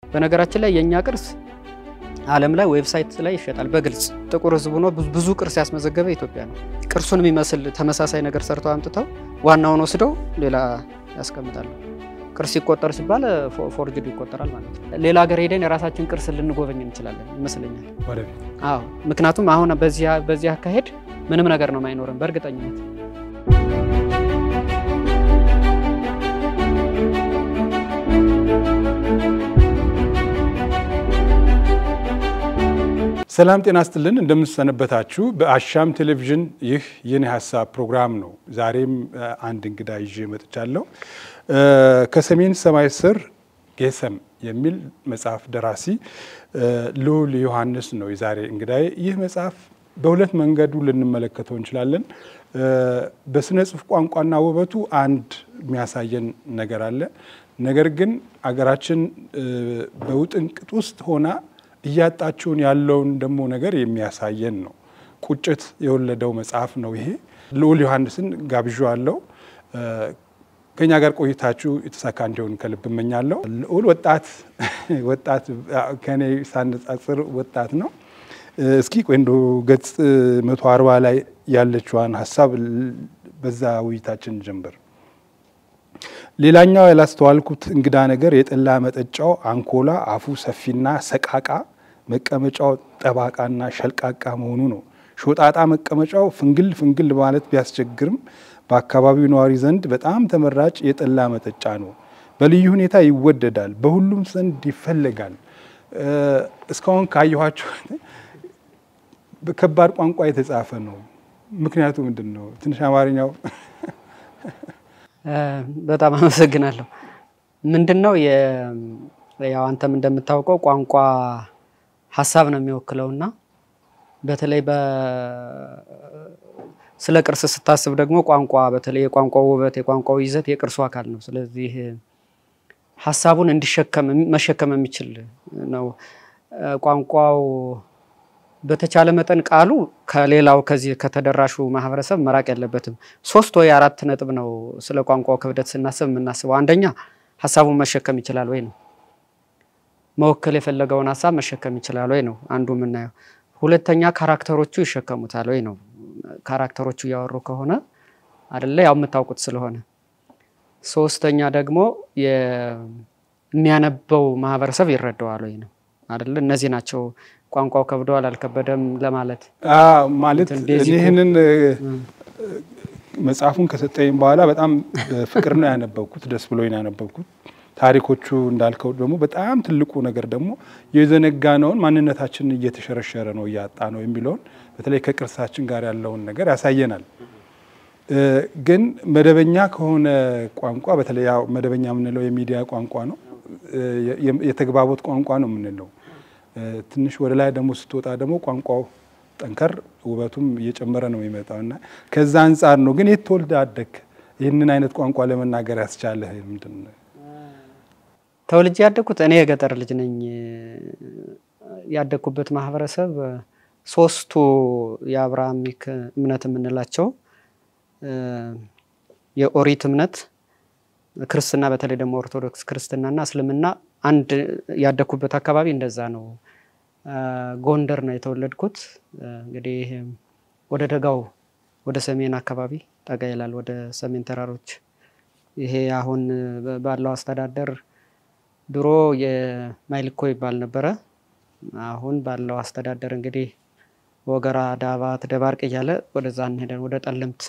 በነገራችን ላይ የኛ ቅርስ ዓለም ላይ ዌብሳይት ላይ ይሸጣል በግልጽ ጥቁር ህዝብ ሆኖ ብዙ ቅርስ ያስመዘገበ ኢትዮጵያ ነው። ቅርሱን የሚመስል ተመሳሳይ ነገር ሰርተው አምጥተው ዋናውን ወስደው ሌላ ያስቀምጣሉ። ቅርስ ይቆጠር ሲባል ፎርጅድ ይቆጠራል ማለት ነው። ሌላ ሀገር ሄደን የራሳችን ቅርስ ልንጎበኝ እንችላለን ይመስለኛል። አዎ ምክንያቱም አሁን በዚህ አካሄድ ምንም ነገር ነው ማይኖርም በእርግጠኝነት። ሰላም ጤና ይስጥልን እንደምንሰነበታችሁ በአሻም ቴሌቪዥን ይህ የኔ ሐሳብ ፕሮግራም ነው። ዛሬም አንድ እንግዳ ይዤ መጥቻለሁ። ከሰሜን ሰማይ ስር ጌሰም የሚል መጽሐፍ ደራሲ ልዑል ዮሐንስ ነው የዛሬ እንግዳዬ። ይህ መጽሐፍ በሁለት መንገዱ ልንመለከተው እንችላለን። በስነ ጽሑፍ ቋንቋና ውበቱ አንድ የሚያሳየን ነገር አለ። ነገር ግን አገራችን በውጥንቅጥ ውስጥ ሆና እያጣችውን ያለውን ደሞ ነገር የሚያሳየን ነው። ቁጭት የወለደው መጽሐፍ ነው ይሄ። ልዑል ዮሐንስን ጋብዣለሁ። ከኛ ጋር ቆይታችሁ የተሳካ እንዲሆን ከልብ እመኛለሁ። ልዑል ወጣት ከኔ ሳነጻጽር ወጣት ነው። እስኪ ቆንዶ ገጽ 140 ላይ ያለችዋን ሐሳብ በዛ ውይይታችን ጀምር። ሌላኛው ያላስተዋልኩት እንግዳ ነገር የጠላ መጠጫው አንኮላ አፉ ሰፊና ሰቃቃ መቀመጫው ጠባቃና ሸልቃቃ መሆኑ ነው። ሾጣጣ መቀመጫው ፍንግል ማለት ቢያስቸግርም በአካባቢው ነዋሪ ዘንድ በጣም ተመራጭ የጠላ መጠጫ ነው። በልዩ ሁኔታ ይወደዳል፣ በሁሉም ዘንድ ይፈልጋል። እስካሁን ካየኋቸው በከባድ ቋንቋ የተጻፈ ነው። ምክንያቱ ምንድነው? ትንሽ አማርኛው በጣም አመሰግናለሁ። ምንድነው ያው አንተም እንደምታውቀው ቋንቋ ሐሳብ ነው የሚወክለውና በተለይ ስለ ቅርስ ስታስብ ደግሞ ቋንቋ በተለይ የቋንቋው ውበት የቋንቋው ይዘት የቅርሱ አካል ነው። ስለዚህ ሐሳቡን መሸከም የሚችል ነው። ቋንቋው በተቻለ መጠን ቃሉ ከሌላው ከዚህ ከተደራሹ ማህበረሰብ መራቅ ያለበትም 3 ወይ 4 ነጥብ ነው ስለ ቋንቋው ክብደት ስናስብ የምናስበው። አንደኛ ሐሳቡን መሸከም ይችላል ወይ ነው። መወከል የፈለገውን ሐሳብ መሸከም ይችላል ወይ ነው አንዱ የምናየው። ሁለተኛ ካራክተሮቹ ይሸከሙታል ወይ ነው። ካራክተሮቹ ያወሩ ከሆነ አይደለ ያው የምታውቁት ስለሆነ። ሶስተኛ ደግሞ የሚያነበው ማህበረሰብ ይረዳዋል ወይ ነው አይደለ። እነዚህ ናቸው ቋንቋው ከብዷል አልከበደም ለማለት። ማለት ይሄንን መጽሐፉን ከሰጠኝ በኋላ በጣም ፍቅር ነው ያነበብኩት፣ ደስ ብሎኝ ነው ያነበብኩት። ታሪኮቹ እንዳልከው ደግሞ በጣም ትልቁ ነገር ደግሞ የዘነጋነውን ማንነታችንን እየተሸረሸረ ነው ያጣ ነው የሚለውን በተለይ ከቅርሳችን ጋር ያለውን ነገር ያሳየናል። ግን መደበኛ ከሆነ ቋንቋ በተለይ ያው መደበኛ የምንለው የሚዲያ ቋንቋ ነው፣ የተግባቦት ቋንቋ ነው የምንለው። ትንሽ ወደ ላይ ደግሞ ስትወጣ ደግሞ ቋንቋው ጠንከር ውበቱም እየጨመረ ነው የሚመጣውና ከዛ አንፃር ነው። ግን የተወልደ አደክ ይሄንን አይነት ቋንቋ ለመናገር ያስቻለህ ምንድነው? ተወልጄ ያደኩት እኔ የገጠር ልጅ ነኝ። ያደኩበት ማህበረሰብ 3ቱ የአብርሃሚክ እምነት የምንላቸው የኦሪት እምነት ክርስትና በተለይ ደግሞ ኦርቶዶክስ ክርስትናና እስልምና አንድ ያደኩበት አካባቢ እንደዛ ነው። ጎንደር ነው የተወለድኩት። እንግዲህ ወደ ደጋው ወደ ሰሜን አካባቢ ጠጋ ይላል፣ ወደ ሰሜን ተራሮች። ይሄ አሁን ባለው አስተዳደር ድሮ የማይልኮ ይባል ነበር። አሁን ባለው አስተዳደር እንግዲህ ወገራ፣ ዳባት፣ ደባርቅ እያለ ወደዛ እንሄዳለን ወደ ጠለምት።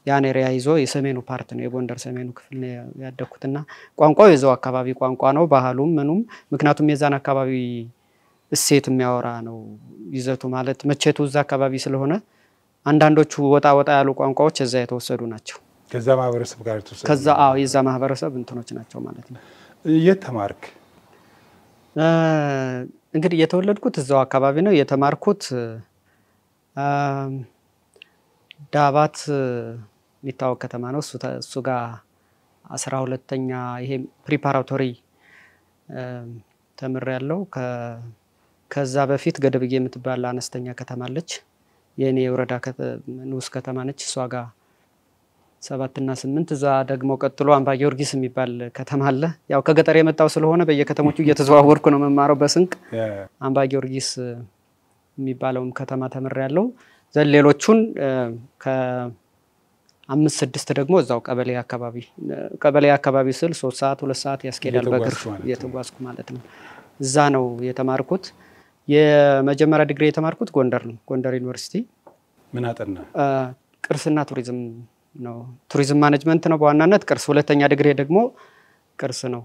ያን ኤሪያ ይዞ የሰሜኑ ፓርት ነው የጎንደር ሰሜኑ ክፍል ነው ያደኩትና ቋንቋው የዛው አካባቢ ቋንቋ ነው፣ ባህሉም ምኑም። ምክንያቱም የዛን አካባቢ እሴት የሚያወራ ነው ይዘቱ። ማለት መቼቱ እዛ አካባቢ ስለሆነ አንዳንዶቹ ወጣ ያሉ ቋንቋዎች እዛ የተወሰዱ ናቸው። ከዛ ማህበረሰብ ጋር ተወሰዱ። ከዛ የዛ ማህበረሰብ እንትኖች ናቸው ማለት ነው። የተማርክ እንግዲህ የተወለድኩት እዛው አካባቢ ነው። የተማርኩት ዳባት የሚታወቅ ከተማ ነው። እሱ ጋር 12ኛ ይሄ ፕሪፓራቶሪ ተምሬያለሁ። ከዛ በፊት ገደብዬ የምትባል አነስተኛ ከተማ አለች፣ የኔ ወረዳ ንዑስ ከተማ ነች። እሷ ጋር 7 እና 8 እዛ ደግሞ ቀጥሎ አምባ ጊዮርጊስ የሚባል ከተማ አለ። ያው ከገጠር የመጣው ስለሆነ በየከተሞቹ እየተዘዋወርኩ ነው መማረው በስንቅ አምባ ጊዮርጊስ የሚባለውም ከተማ ተመረያለሁ። ሌሎቹን ከ5 6 ደግሞ እዛው ቀበሌ አካባቢ ስል 3 ሰዓት 2 ሰዓት ያስኬዳል በእግር የተጓዝኩ ማለት ነው። እዛ ነው የተማርኩት። የመጀመሪያ ዲግሪ የተማርኩት ጎንደር ነው፣ ጎንደር ዩኒቨርሲቲ። ምን አጠና? ቅርስና ቱሪዝም ነው። ቱሪዝም ማኔጅመንት ነው በዋናነት ቅርስ። ሁለተኛ ዲግሪ ደግሞ ቅርስ ነው።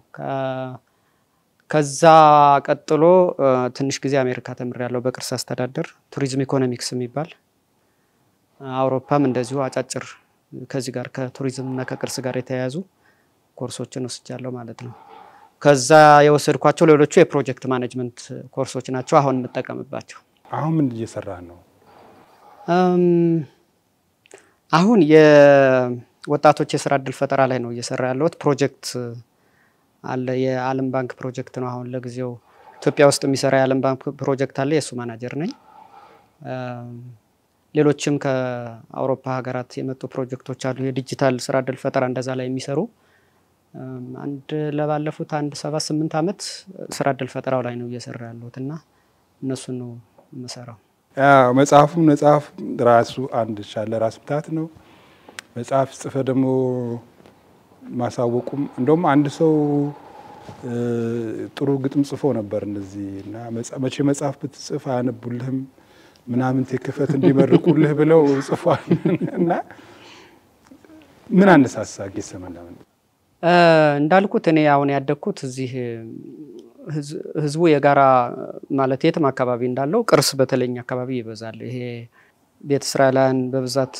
ከዛ ቀጥሎ ትንሽ ጊዜ አሜሪካ ተምሬያለሁ በቅርስ አስተዳደር፣ ቱሪዝም ኢኮኖሚክስ የሚባል። አውሮፓም እንደዚሁ አጫጭር ከዚህ ጋር ከቱሪዝም እና ከቅርስ ጋር የተያያዙ ኮርሶችን ወስጃለሁ ማለት ነው። ከዛ የወሰድኳቸው ሌሎቹ የፕሮጀክት ማኔጅመንት ኮርሶች ናቸው አሁን የምጠቀምባቸው። አሁን ምን እየሰራህ ነው? አሁን የወጣቶች የስራ እድል ፈጠራ ላይ ነው እየሰራ ያለሁት። ፕሮጀክት አለ፣ የዓለም ባንክ ፕሮጀክት ነው። አሁን ለጊዜው ኢትዮጵያ ውስጥ የሚሰራ የዓለም ባንክ ፕሮጀክት አለ፣ የሱ ማናጀር ነኝ። ሌሎችም ከአውሮፓ ሀገራት የመጡ ፕሮጀክቶች አሉ፣ የዲጂታል ስራ እድል ፈጠራ እንደዛ ላይ የሚሰሩ። ለባለፉት 7-8 ዓመት ስራ እድል ፈጠራው ላይ ነው እየሰራ ያለሁትና እነሱን ነው የምሰራው። መጽሐፍ ራሱ አንድ ሻለ ራስ ምታት ነው። መጽሐፍ ጽፈ ደግሞ ማሳወቁም እንደውም አንድ ሰው ጥሩ ግጥም ጽፎ ነበር እንደዚህ እና መቼ መጽሐፍ ብትጽፍ አነቡልህም ምናምን ተከፈት እንዲመርቁልህ ብለው ጽፏል። እና ምን አነሳሳ ጌሰመን? እንዳልኩት እኔ አሁን ያደግኩት እዚህ ህዝቡ የጋራ ማለት የትም አካባቢ እንዳለው ቅርስ በተለኛ አካባቢ ይበዛል። ይሄ ቤተ እስራኤላውያን በብዛት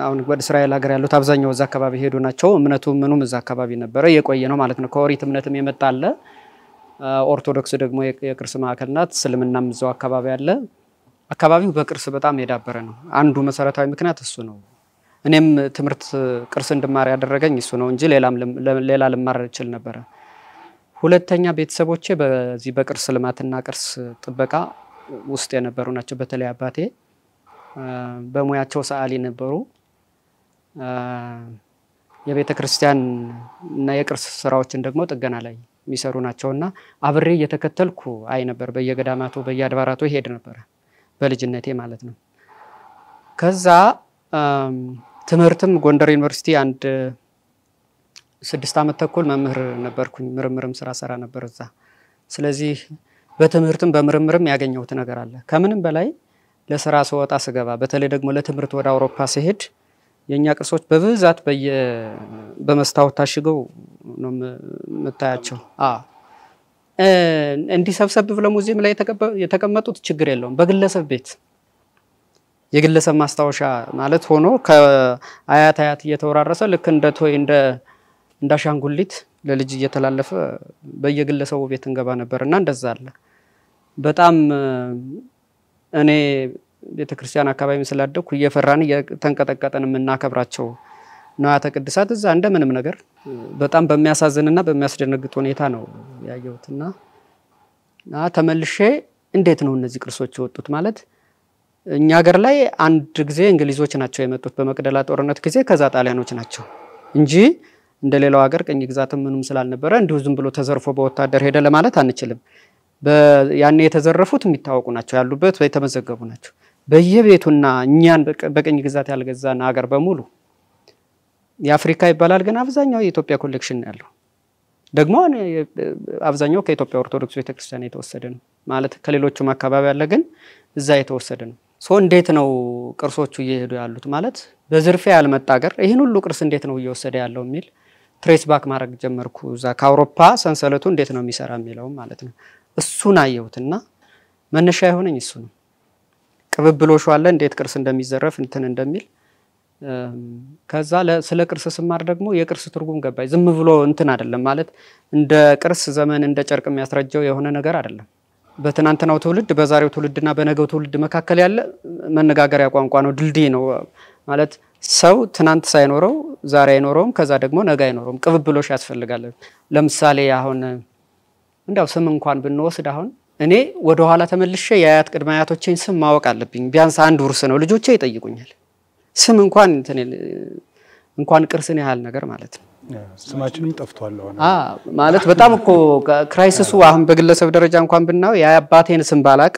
አሁን ወደ እስራኤል ሀገር ያሉት አብዛኛው እዛ አካባቢ ሄዱ ናቸው። እምነቱ ምኑም እዛ አካባቢ ነበረ፣ የቆየ ነው ማለት ነው። ከኦሪት እምነትም የመጣ አለ። ኦርቶዶክስ ደግሞ የቅርስ ማዕከል ናት። እስልምናም እዛው አካባቢ አለ። አካባቢው በቅርስ በጣም የዳበረ ነው። አንዱ መሰረታዊ ምክንያት እሱ ነው። እኔም ትምህርት ቅርስ እንድማር ያደረገኝ እሱ ነው እንጂ ሌላ ልማር እችል ነበረ። ሁለተኛ ቤተሰቦቼ በዚህ በቅርስ ልማትና ቅርስ ጥበቃ ውስጥ የነበሩ ናቸው። በተለይ አባቴ በሙያቸው ሰዓሊ ነበሩ። የቤተ ክርስቲያን እና የቅርስ ስራዎችን ደግሞ ጥገና ላይ የሚሰሩ ናቸውና አብሬ እየተከተልኩ አይ ነበር። በየገዳማቱ በየአድባራቱ ሄድ ነበር በልጅነቴ ማለት ነው። ከዛ ትምህርትም ጎንደር ዩኒቨርሲቲ 6 ዓመት ተኩል መምህር ነበርኩኝ። ምርምርም ስራ ሰራ ነበር እዛ። ስለዚህ በትምህርትም በምርምርም ያገኘሁት ነገር አለ። ከምንም በላይ ለስራ ስወጣ ስገባ በተለይ ደግሞ ለትምህርት ወደ አውሮፓ ሲሄድ የኛ ቅርሶች በብዛት በመስታወት ታሽገው ነው የምታያቸው። እንዲሰብሰብ ብለው ሙዚየም ላይ የተቀመጡት ችግር የለውም። በግለሰብ ቤት የግለሰብ ማስታወሻ ማለት ሆኖ ከአያት እየተወራረሰ ልክ እንደ ቶይ እንደ አሻንጉሊት ለልጅ እየተላለፈ በየግለሰቡ ቤት እንገባ ነበርና እንደዛ አለ። በጣም እኔ ቤተክርስቲያን አካባቢ ስላደኩ እየፈራን እየተንቀጠቀጠን የምናከብራቸው ንዋያተ ቅድሳት እዛ እንደምንም ነገር በጣም በሚያሳዝንና በሚያስደነግጥ ሁኔታ ነው ያየሁትና ተመልሼ እንዴት ነው እነዚህ ቅርሶች የወጡት ማለት እኛ ሀገር ላይ አንድ ጊዜ እንግሊዞች ናቸው የመጡት በመቅደላ ጦርነት ጊዜ፣ ከዛ ጣሊያኖች ናቸው እንጂ እንደሌላው ሀገር ቅኝ ግዛትም ምንም ስላልነበረ እንዲሁ ዝም ብሎ ተዘርፎ በወታደር ሄደ ለማለት አንችልም። ያኔ የተዘረፉት የሚታወቁ ናቸው፣ ያሉበት የተመዘገቡ ናቸው። በየቤቱና እኛን በቅኝ ግዛት ያልገዛን ሀገር በሙሉ የአፍሪካ ይባላል፣ ግን አብዛኛው የኢትዮጵያ ኮሌክሽን ያለው ደግሞ አብዛኛው ከኢትዮጵያ ኦርቶዶክስ ቤተክርስቲያን የተወሰደ ነው ማለት ከሌሎችም አካባቢ ያለ ግን እዛ የተወሰደ ነው። እንዴት ነው ቅርሶቹ እየሄዱ ያሉት ማለት በዝርፊያ ያልመጣ ሀገር ይሄን ሁሉ ቅርስ እንዴት ነው እየወሰደ ያለው የሚል ትሬስ ባክ ማድረግ ጀመርኩ። እዛ ከአውሮፓ ሰንሰለቱ እንዴት ነው የሚሰራ የሚለው ማለት ነው። እሱን አየሁትና መነሻ የሆነኝ እሱ ነው። ቅብብሎሹ አለ እንዴት ቅርስ እንደሚዘረፍ እንትን እንደሚል ከዛ ስለ ቅርስ ስማር ደግሞ የቅርስ ትርጉም ገባኝ። ዝም ብሎ እንትን አይደለም ማለት እንደ ቅርስ ዘመን እንደ ጨርቅ የሚያስረጀው የሆነ ነገር አይደለም። በትናንትናው ትውልድ በዛሬው ትውልድና በነገው ትውልድ መካከል ያለ መነጋገሪያ ቋንቋ ነው፣ ድልድይ ነው ማለት ሰው ትናንት ሳይኖረው ዛሬ አይኖረውም፣ ከዛ ደግሞ ነገ አይኖረውም። ቅብብሎሽ ያስፈልጋል። ለምሳሌ አሁን እንዳው ስም እንኳን ብንወስድ አሁን እኔ ወደ ኋላ ተመልሼ የአያት ቅድመ አያቶቼን ስም ማወቅ አለብኝ። ቢያንስ አንድ ውርስ ነው፣ ልጆቼ ይጠይቁኛል። ስም እንኳን እንኳን ቅርስን ያህል ነገር ማለት ነው ስማችንም ጠፍቷል አሁን ማለት በጣም እኮ ክራይሲሱ አሁን በግለሰብ ደረጃ እንኳን ብናው የአባቴን ስም ባላቅ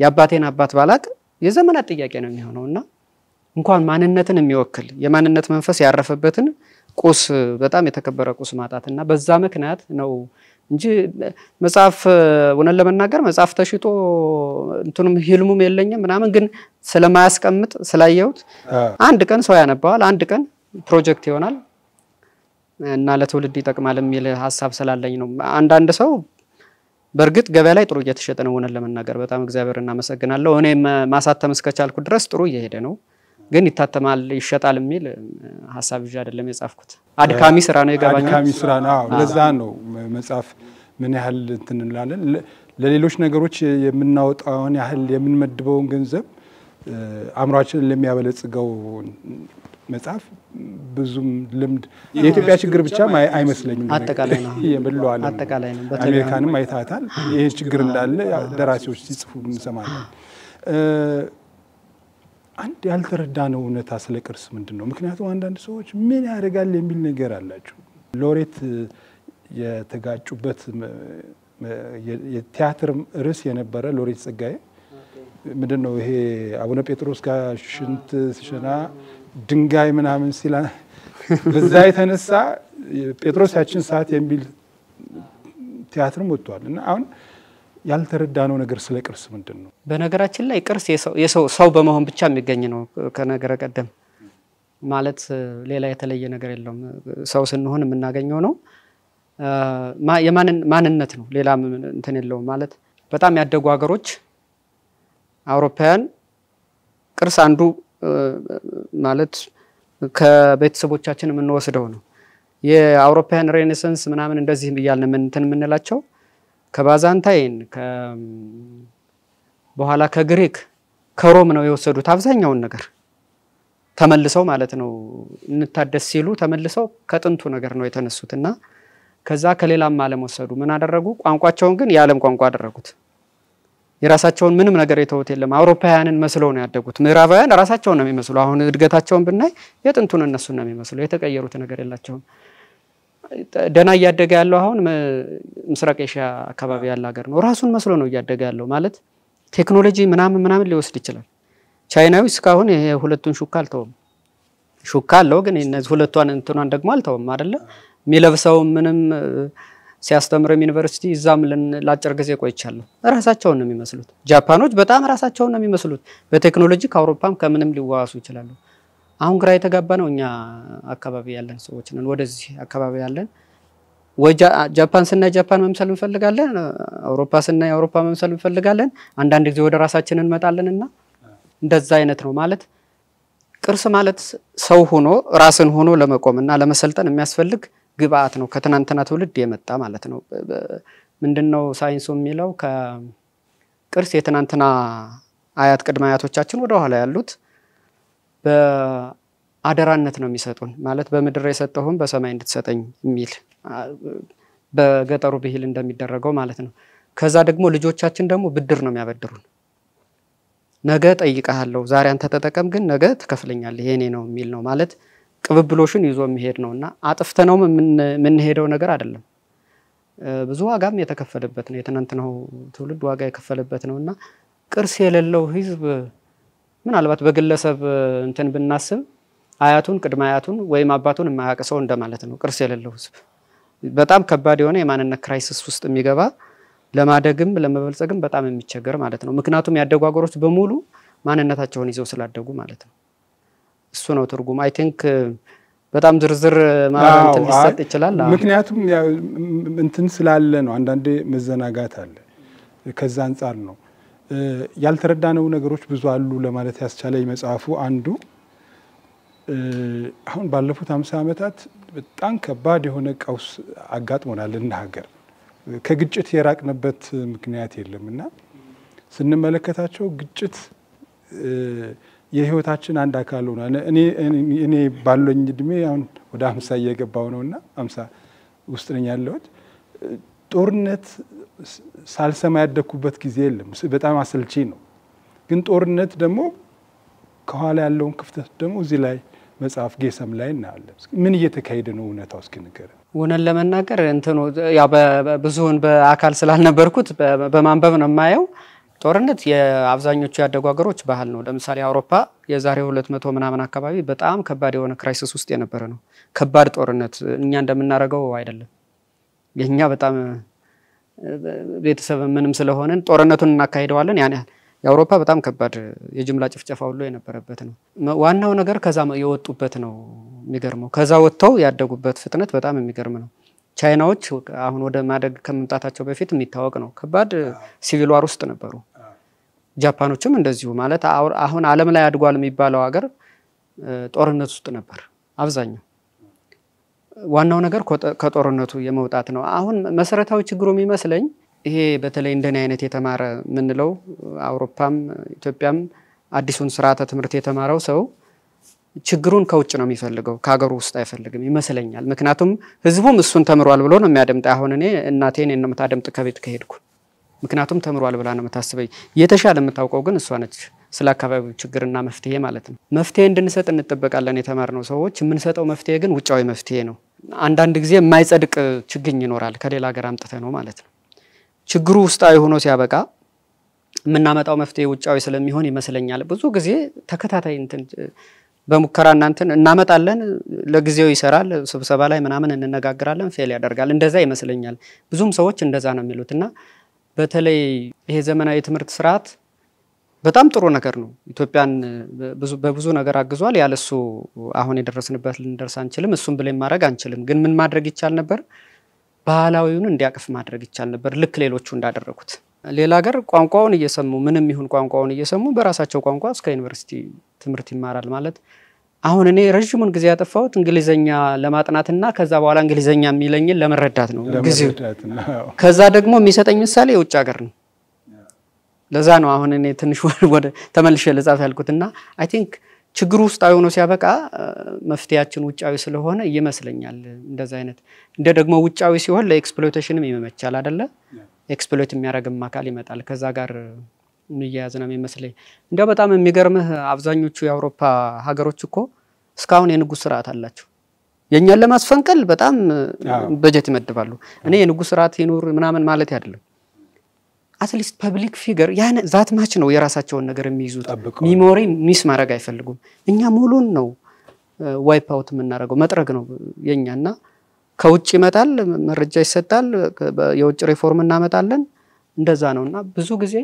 የአባቴን አባት ባላቅ የዘመናት ጥያቄ ነው የሚሆነውና እንኳን ማንነትን የሚወክል የማንነት መንፈስ ያረፈበትን ቁስ በጣም የተከበረ ቁስ ማጣትና በዛ ምክንያት ነው እንጂ መጽሐፍ ወነን ለመናገር መጽሐፍ ተሽጦ እንትኑም ህልሙም የለኝም ምናምን ግን ስለማያስቀምጥ ስላየሁት አንድ ቀን ሰው ያነባዋል አንድ ቀን ፕሮጀክት ይሆናል እና ለትውልድ ይጠቅማል የሚል ሐሳብ ስላለኝ ነው አንድ ሰው በርግጥ ገበያ ላይ ጥሩ እየተሸጠ ነው ወነን ለመናገር በጣም እግዚአብሔርን እናመሰግናለሁ እኔ ማሳተም እስከቻልኩ ድረስ ጥሩ እየሄደ ነው ግን ይታተማል ይሸጣል የሚል ሐሳብ ይዤ አይደለም የጻፍኩት አድካሚ ስራ ነው ይገባኛል አድካሚ ስራ ነው ለዛ ነው መጽሐፍ ምን ያህል እንትን እንላለን ለሌሎች ነገሮች የምናወጣውን ያህል የምንመድበውን ገንዘብ አምራችንን ለሚያበለጽገው መጽሐፍ ብዙም ልምድ የኢትዮጵያ ችግር ብቻ አይመስለኝም አጠቃላይ ነው የበለዋል አጠቃላይ ነው አሜሪካንም አይታታል ይሄ ችግር እንዳለ ደራሲዎች ሲጽፉ እንሰማለን አንድ ያልተረዳነው እውነታ ስለ ቅርስ ምንድነው ምክንያቱም አንዳንድ ሰዎች ምን ያደርጋል የሚል ነገር አላቸው ሎሬት የተጋጩበት የቲያትር ርዕስ የነበረ ሎሬት ጸጋዬ ምንድነው ይሄ አቡነ ጴጥሮስ ጋር ሽንት ሲሸና ድንጋይ ምናምን ሲላ በዛ የተነሳ ጴጥሮስ ያችን ሰዓት የሚል ቲያትርም ወጥቷልና አሁን ያልተረዳነው ነገር ስለ ቅርስ ምንድነው በነገራችን ላይ ቅርስ የሰው በመሆን ብቻ የሚገኝ ነው ከነገረ ቀደም ማለት ሌላ የተለየ ነገር የለውም ሰው ስንሆን የምናገኘው ነው ማንነት ነው ሌላ እንትን የለውም ማለት በጣም ያደጉ ሀገሮች አውሮፓውያን ቅርስ አንዱ ማለት ከቤተሰቦቻችን የምንወስደው ነው የአውሮፓውያን ሬኔሳንስ ምናምን እንደዚህ ይያልን እንትን የምንላቸው ከባዛንታይን በኋላ ከግሪክ ከሮም ነው የወሰዱት አብዛኛውን ነገር ተመልሰው ማለት ነው እንታደስ ሲሉ ተመልሰው ከጥንቱ ነገር ነው የተነሱትና ከዛ ከሌላም ዓለም ወሰዱ ምን አደረጉ ቋንቋቸውን ግን የዓለም ቋንቋ አደረጉት የራሳቸውን ምንም ነገር የተውት የለም አውሮፓውያንን መስለው ነው ያደጉት ምዕራባውያን ራሳቸውን ነው የሚመስሉ አሁን እድገታቸውን ብናይ የጥንቱን እነሱ ነው የሚመስሉ የተቀየሩት ነገር የላቸውም ደና ያደገ ያለው አሁን ምስራቅ ኤሽያ አካባቢ ያለ ሀገር ነው ራሱን መስሎ ነው ያደገ ያለው ማለት ቴክኖሎጂ ምናምን ሊወስድ ይችላል ቻይናዊ እስካሁን ይሄ ሁለቱን ሹካ አልተውም ሹካ አለው ግን እነዚህ ሁለቱን እንትኗን ደግሞ አልተውም አይደለ የሚለብሰው ምንም ሲያስተምረም ዩኒቨርሲቲ እዛም ለአጭር ጊዜ ቆይቻለሁ ራሳቸውን ነው የሚመስሉት ጃፓኖች በጣም ራሳቸውን ነው የሚመስሉት በቴክኖሎጂ ከአውሮፓም ከምንም ሊዋሱ ይችላሉ አሁን ግራ የተጋባ ነው እኛ አካባቢ ያለን ሰዎች ነን ወደዚህ አካባቢ ያለን ጃፓን ስናይ ጃፓን መምሰል እንፈልጋለን አውሮፓ ስናይ አውሮፓ መምሰል እንፈልጋለን አንዳንድ ጊዜ ወደ ራሳችን እንመጣለንና እንደዛ አይነት ነው ማለት ቅርስ ማለት ሰው ሆኖ ራስን ሆኖ ለመቆምና ለመሰልጠን የሚያስፈልግ ግብአት ነው ከትናንትና ትውልድ የመጣ ማለት ነው ምንድነው ሳይንሱ የሚለው ከቅርስ የትናንትና አያት ቅድመ አያቶቻችን ወደ ኋላ ያሉት በአደራነት ነው የሚሰጡን ማለት በመድረ የሰጠሁም በሰማይ እንድትሰጠኝ የሚል በገጠሩ ብሂል እንደሚደረገው ማለት ነው ከዛ ደግሞ ልጆቻችን ደግሞ ብድር ነው የሚያበድሩን ነገ ጠይቀሃለሁ ዛሬ አንተ ተጠቀም ግን ነገ ትከፍለኛለህ ይሄኔ ነው የሚል ነው ማለት ቅብብሎሽን ይዞ የሚሄድ ነውና አጥፍተነው ምን ሄደው ነገር አይደለም ብዙ ዋጋም የተከፈለበት ነው የትናንትናው ትውልድ ዋጋ የከፈለበት ነውና ቅርስ የሌለው ህዝብ ምናልባት በግለሰብ እንትን ብናስብ አያቱን ቅድመ አያቱን ወይም አባቱን የማያቀሰው እንደማለት ነው ቅርስ የሌለው ህዝብ በጣም ከባድ የሆነ የማንነት ክራይሲስ ውስጥ የሚገባ ለማደግም ለመበልጸግም በጣም የሚቸገር ማለት ነው ምክንያቱም ያደጉ ሀገሮች በሙሉ ማንነታቸውን ይዘው ስላደጉ ማለት ነው እሱ ነው ትርጉም አይ ቲንክ በጣም ዝርዝር ማለት ሊሰጥ ይችላል ምክንያቱም እንትን ስላለ ነው አንዳንዴ መዘናጋት አለ ከዛ አንፃር ነው ያልተረዳነው ነገሮች ብዙ አሉ ለማለት ያስቻለኝ መጽሐፉ አንዱ አሁን ባለፉት 50 ዓመታት በጣም ከባድ የሆነ ቀውስ አጋጥሞናል እንደ ሀገር ከግጭት የራቅንበት ምክንያት የለምና ስንመለከታቸው ግጭት የህይወታችን አንድ አካል ሆኗል እኔ ባለኝ እድሜ አሁን ወደ 50 እየገባው ነውና 50 ውስጥ ነኝ ያለሁት ጦርነት ሳልሰማ ያደኩበት ጊዜ የለም በጣም አሰልቺ ነው ግን ጦርነት ደግሞ ከኋላ ያለውን ክፍተት ደግሞ እዚህ ላይ መጽሐፍ ጌሰም ላይ እናያለን። ምን እየተካሄደ ነው እውነታው እስኪ ንገረን። ወነን ለመናገር እንትኑ ያው ብዙውን በአካል ስላልነበርኩት በማንበብ ነው የማየው። ጦርነት የአብዛኞቹ ያደጉ ሀገሮች ባህል ነው። ለምሳሌ አውሮፓ የዛሬ 200 ምናምን አካባቢ በጣም ከባድ የሆነ ክራይሲስ ውስጥ የነበረ ነው። ከባድ ጦርነት እኛ እንደምናረጋው አይደለም። የኛ በጣም ቤተሰብ ምንም ስለሆነን ጦርነቱን እናካሂደዋለን። ያን ያህል የአውሮፓ በጣም ከባድ የጅምላ ጭፍጨፋ ሁሉ የነበረበት ነው። ዋናው ነገር ከዛ የወጡበት ነው የሚገርመው። ከዛ ወጥተው ያደጉበት ፍጥነት በጣም የሚገርም ነው። ቻይናዎች አሁን ወደ ማደግ ከመምጣታቸው በፊት የሚታወቅ ነው። ከባድ ሲቪል ዋር ውስጥ ነበሩ። ጃፓኖችም እንደዚሁ ማለት አሁን ዓለም ላይ አድጓል የሚባለው ሀገር ጦርነት ውስጥ ነበር አብዛኛው። ዋናው ነገር ከጦርነቱ የመውጣት ነው። አሁን መሰረታዊ ችግሩ የሚመስለኝ ይሄ በተለይ እንደኔ አይነት የተማረ ምንለው አውሮፓም ኢትዮጵያም አዲሱን ስርዓተ ትምህርት የተማረው ሰው ችግሩን ከውጭ ነው የሚፈልገው ከሀገሩ ውስጥ አይፈልግም ይመስለኛል። ምክንያቱም ህዝቡም እሱን ተምሯል ብሎ ነው የሚያደምጥ። አሁን እኔ እናቴን ነው የምታደምጥ ከቤት ከሄድኩ። ምክንያቱም ተምሯል ብላ ነው የምታስበኝ። የተሻለ የምታውቀው ግን እሷ ነች ስለ አካባቢው ችግርና መፍትሄ ማለት ነው። መፍትሄ እንድንሰጥ እንጠበቃለን የተማርነው ሰዎች። የምንሰጠው መፍትሄ ግን ውጫዊ መፍትሄ ነው። አንዳንድ ጊዜ የማይጸድቅ ችግኝ ይኖራል ከሌላ ሀገር አምጥተ ነው ማለት ነው። ችግሩ ውስጣዊ ሆኖ ሲያበቃ የምናመጣው መፍትሄ ውጫዊ ስለሚሆን ይመስለኛል ብዙ ጊዜ ተከታታይ እንትን በሙከራ እናንተን እናመጣለን ለጊዜው ይሰራል ስብሰባ ላይ ምናምን እንነጋገራለን ፌል ያደርጋል እንደዛ ይመስለኛል። ብዙም ሰዎች እንደዛ ነው የሚሉትና በተለይ ይሄ ዘመናዊ ትምህርት ስርዓት በጣም ጥሩ ነገር ነው። ኢትዮጵያን በብዙ ነገር አግዟል። ያለሱ አሁን የደረስንበት ልንደርስ አንችልም። እሱን ብለን ማድረግ አንችልም። ግን ምን ማድረግ ይቻል ነበር? ባህላዊውን እንዲያቅፍ ማድረግ ይቻል ነበር ልክ ሌሎቹ እንዳደረጉት። ሌላ ሀገር ቋንቋውን እየሰሙ ምንም ይሁን ቋንቋውን እየሰሙ በራሳቸው ቋንቋ እስከ ዩኒቨርሲቲ ትምህርት ይማራል ማለት አሁን እኔ ረጅሙን ጊዜ ያጠፋሁት እንግሊዘኛ ለማጥናትና ከዛ በኋላ እንግሊዘኛ የሚለኝን ለመረዳት ነው ጊዜው። ከዛ ደግሞ የሚሰጠኝ ምሳሌ የውጭ ሀገር ነው። ለዛ ነው አሁን እኔ ትንሽ ወደ ተመልሼ ለጻፍ ያልኩትና አይ ቲንክ ችግሩ ውስጣዊ ሆኖ ሲያበቃ መፍትያችን ውጫዊ ስለሆነ ይመስለኛል እንደዛ አይነት እንደ ደግሞ ውጫዊ ሲሆን ለኤክስፕሎይቴሽንም ይመቻል አይደለ? ኤክስፕሎይት የሚያደርግም አካል ይመጣል ከዛ ጋር የሚያያዝ ነው የሚመስለኝ። እንደው በጣም የሚገርምህ አብዛኞቹ የአውሮፓ ሀገሮች እኮ እስካሁን የንጉስ ስርዓት አላቸው። የኛን ለማስፈንቀል በጣም በጀት ይመድባሉ። እኔ የንጉስ ስርዓት ይኑር ምናምን ማለት አይደለም። አትሊስት ፐብሊክ ፊገር ያን ዛት ማች ነው የራሳቸውን ነገር የሚይዙት። ሚሞሪ ሚስ ማድረግ አይፈልጉም። እኛ ሙሉን ነው ዋይፕ አውት የምናደርገው መጥረግ ነው የኛና ከውጭ ይመጣል መረጃ ይሰጣል የውጭ ሪፎርም እናመጣለን እንደዛ ነውና ብዙ ጊዜ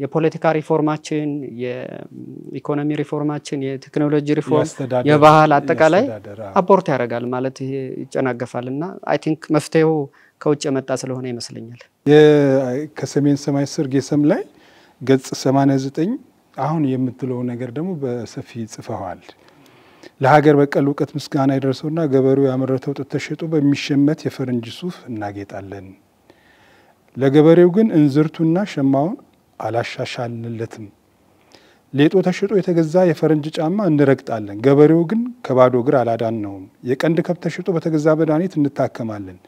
የፖለቲካ ሪፎርማችን የኢኮኖሚ ሪፎርማችን የቴክኖሎጂ ሪፎርም የባህል አጠቃላይ አፖርት ያደርጋል ማለት ይሄ ይጨናገፋልና አይ ቲንክ መፍትሄው ከውጭ የመጣ ስለሆነ ይመስለኛል። ከሰሜን ሰማይ ስር ጌሰም ላይ ገጽ 89 አሁን የምትለው ነገር ደግሞ በሰፊ ጽፈዋል። ለሀገር በቀል ዕውቀት ምስጋና ይደርሰውና ገበሬው ያመረተው ጥጥ ተሸጦ በሚሸመት የፈረንጅ ሱፍ እናጌጣለን። ለገበሬው ግን እንዝርቱና ሸማውን አላሻሻልንለትም። ሌጦ ተሽጦ የተገዛ የፈረንጅ ጫማ እንረግጣለን። ገበሬው ግን ከባዶ እግር አላዳነውም። የቀንድ ከብት ተሽጦ በተገዛ መድኃኒት እንታከማለን።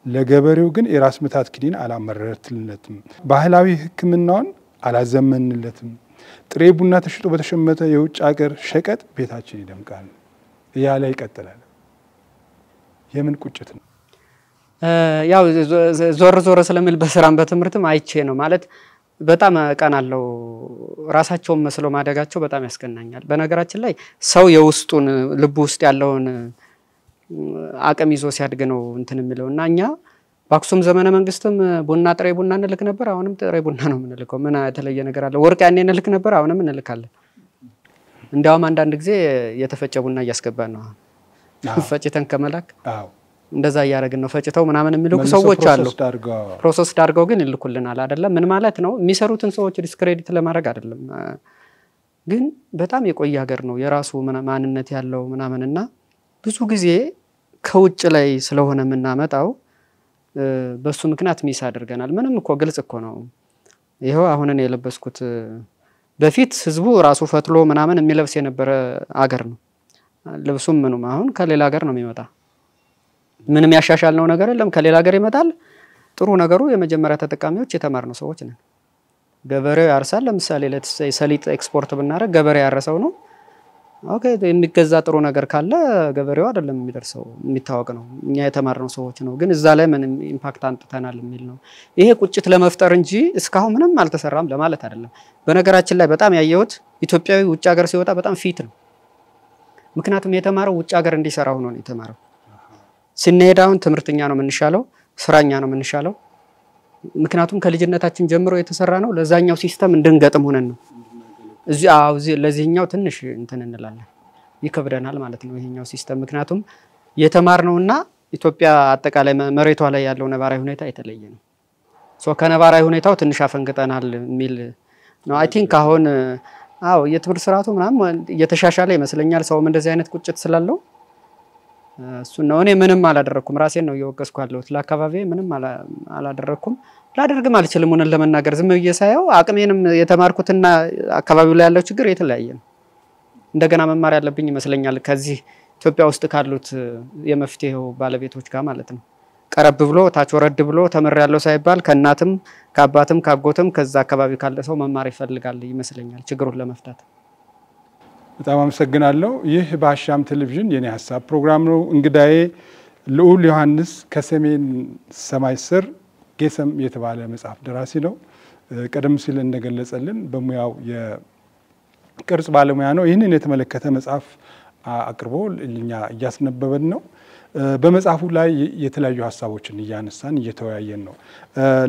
ለገበሬው ግን የራስ ምታት ክኒን አላመረትልነትም። ባህላዊ ሕክምናውን አላዘመንለትም። ጥሬ ቡና ተሽጦ በተሸመተ የውጭ ሀገር ሸቀጥ ቤታችን ይደምቃል እያለ ይቀጥላል። የምን ቁጭት ነው? ያው ዞር ዞር ስለሚል በስራም በትምህርትም አይቼ ነው ማለት በጣም ቀናለው። ራሳቸውን መስሎ ማደጋቸው በጣም ያስቀናኛል። በነገራችን ላይ ሰው የውስጡን ልብ ውስጥ ያለውን አቅም ይዞ ሲያድግ ነው እንትን የሚለውና እኛ በአክሱም ዘመነ መንግስትም ቡና ጥሬ ቡና እንልክ ነበር። አሁንም ጥሬ ቡና ነው የምንልከው። ምን የተለየ ነገር አለ? ወርቅ ያኔ እንልክ ነበር፣ አሁንም እንልካለን። እንዲያውም አንዳንድ ጊዜ የተፈጨ ቡና እያስገባን ነው ፈጭተን ከመላክ እንደዛ ያያረግን ነው ፈጭተው ምናምን የሚልኩ ሰዎች አሉ። ፕሮሰስ ዳርገው ግን ይልኩልናል አይደለም። ምን ማለት ነው? የሚሰሩትን ሰዎች ዲስክሬዲት ለማድረግ አይደለም፣ ግን በጣም የቆየ ሀገር ነው የራሱ ማንነት ያለው ምናምንና ብዙ ጊዜ ከውጭ ላይ ስለሆነ የምናመጣው በሱ ምክንያት ሚስ አድርገናል። ምንም እኮ ግልጽ እኮ ነው። ይሄው አሁን እኔ የለበስኩት በፊት ህዝቡ ራሱ ፈትሎ ምናምን የሚለብስ የነበረ ሀገር ነው። ልብሱም ምኑም አሁን ከሌላ ሀገር ነው የሚመጣ። ምንም ያሻሻልነው ነገር የለም። ከሌላ ሀገር ይመጣል። ጥሩ ነገሩ የመጀመሪያ ተጠቃሚዎች የተማርነው ሰዎች ነን። ገበሬው ያርሳል። ለምሳሌ ለሰሊጥ ኤክስፖርት ብናረግ ገበሬ ያረሰው ነው ኦኬ የሚገዛ ጥሩ ነገር ካለ ገበሬው አይደለም የሚደርሰው የሚታወቅ ነው እኛ የተማርነው ሰዎች ነው ግን እዛ ላይ ምን ኢምፓክት አንጥተናል የሚል ነው ይሄ ቁጭት ለመፍጠር እንጂ እስካሁን ምንም አልተሰራም ለማለት አይደለም በነገራችን ላይ በጣም ያየሁት ኢትዮጵያዊ ውጭ ሀገር ሲወጣ በጣም ፊት ነው ምክንያቱም የተማረው ውጭ ሀገር እንዲሰራ ሆኖ ነው የተማረው ሲነዳውን ትምርተኛ ነው ምንሻለው ስራኛ ነው ምንሻለው ምክንያቱም ከልጅነታችን ጀምሮ የተሰራ ነው ለዛኛው ሲስተም እንድንገጥም ሆነን ነው እዚህ ለዚህኛው ትንሽ እንትን እንላለን ይከብደናል ማለት ነው ይሄኛው ሲስተም ምክንያቱም የተማርነውና ኢትዮጵያ አጠቃላይ መሬቷ ላይ ያለው ነባራዊ ሁኔታ የተለየ ነው ሶ ከነባራዊ ሁኔታው ትንሽ አፈንግጠናል ሚል ነው አይ ቲንክ አሁን የትምህርት ስርዓቱ ምናምን እየተሻሻለ ይመስለኛል ሰውም እንደዚህ አይነት ቁጭት ስላለው እሱ ነው እኔ ምንም አላደረኩም ራሴን ነው እየወቀስኩ ያለሁት ለአካባቢ ምንም አላደረኩም ላደርግም አልችልም ሆነን ለመናገር ዝም ብዬ ሳይው አቅሜንም የተማርኩትና አካባቢው ላይ ያለው ችግር የተለያየ ነው እንደገና መማር ያለብኝ ይመስለኛል ከዚህ ኢትዮጵያ ውስጥ ካሉት የመፍትሄው ባለቤቶች ጋር ማለት ነው ቀረብ ብሎ ታች ወረድ ብሎ ተመር ያለው ሳይባል ከእናትም ከአባትም ካጎትም ከዛ አካባቢ ካለ ሰው መማር ይፈልጋል ይመስለኛል ችግሩን ለመፍታት በጣም አመሰግናለሁ ይህ በአሻም ቴሌቪዥን የኔ ሐሳብ ፕሮግራም ነው እንግዳዬ ልዑል ዮሐንስ ከሰሜን ሰማይ ስር ጌሰም የተባለ መጽሐፍ ደራሲ ነው ቀደም ሲል እንደገለጸልን በሙያው የቅርጽ ባለሙያ ነው ይህንን የተመለከተ መጽሐፍ አቅርቦ ለኛ እያስነበበን ነው በመጽሐፉ ላይ የተለያዩ ሐሳቦችን እያነሳን እየተወያየን ነው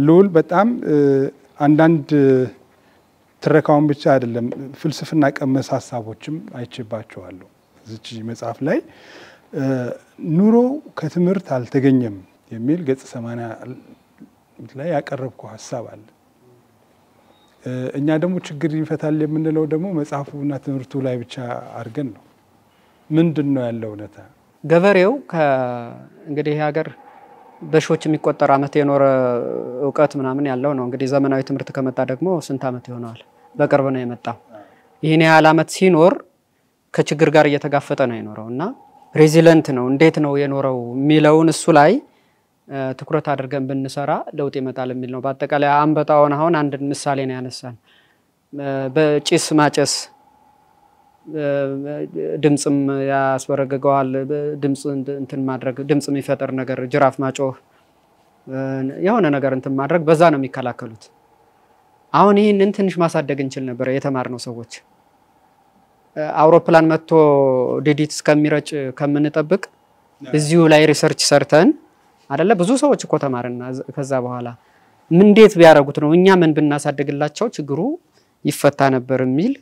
ልዑል በጣም አንዳንድ ትረካውን ብቻ አይደለም ፍልስፍና ቀመስ ሐሳቦችም አይቼባቸዋለሁ እዚህ መጽሐፍ ላይ ኑሮ ከትምህርት አልተገኘም የሚል ገጽ 80 ላይ ያቀረብኩ ሐሳብ አለ እኛ ደግሞ ችግር ይፈታል የምንለው ደግሞ መጽሐፉና ትምህርቱ ላይ ብቻ አርገን ነው ምንድነው ያለው እውነታ ገበሬው እንግዲህ ሀገር በሾች የሚቆጠር አመት የኖረ ዕውቀት ምናምን ያለው ነው እንግዲህ ዘመናዊ ትምህርት ከመጣ ደግሞ ስንት አመት ይሆናል በቅርብ ነው የመጣው ይሄን ያህል አመት ሲኖር ከችግር ጋር እየተጋፈጠ ነው የኖረውና ሬዚለንት ነው እንዴት ነው የኖረው ሚለውን እሱ ላይ ትኩረት አድርገን ብንሰራ ለውጥ ይመጣል የሚል ነው በአጠቃላይ አንበጣውን አሁን አንድ ምሳሌ ነው ያነሳን በጭስ ማጨስ ድምጽም ያስወረገገዋል ድምጽ እንትን ማድረግ ድምጽ የሚፈጠር ነገር ጅራፍ ማጮህ የሆነ ነገር እንትን ማድረግ በዛ ነው የሚከላከሉት አሁን ይሄንን ትንሽ ማሳደግ እንችል ነበር የተማርነው ሰዎች አውሮፕላን መጥቶ ዲዲት እስከሚረጭ ከምንጠብቅ እዚሁ ላይ ሪሰርች ሰርተን አይደለ ብዙ ሰዎች እኮ ተማርና ከዛ በኋላ ምን እንዴት ቢያረጉት ነው እኛ ምን ብናሳደግላቸው ችግሩ ይፈታ ነበር የሚል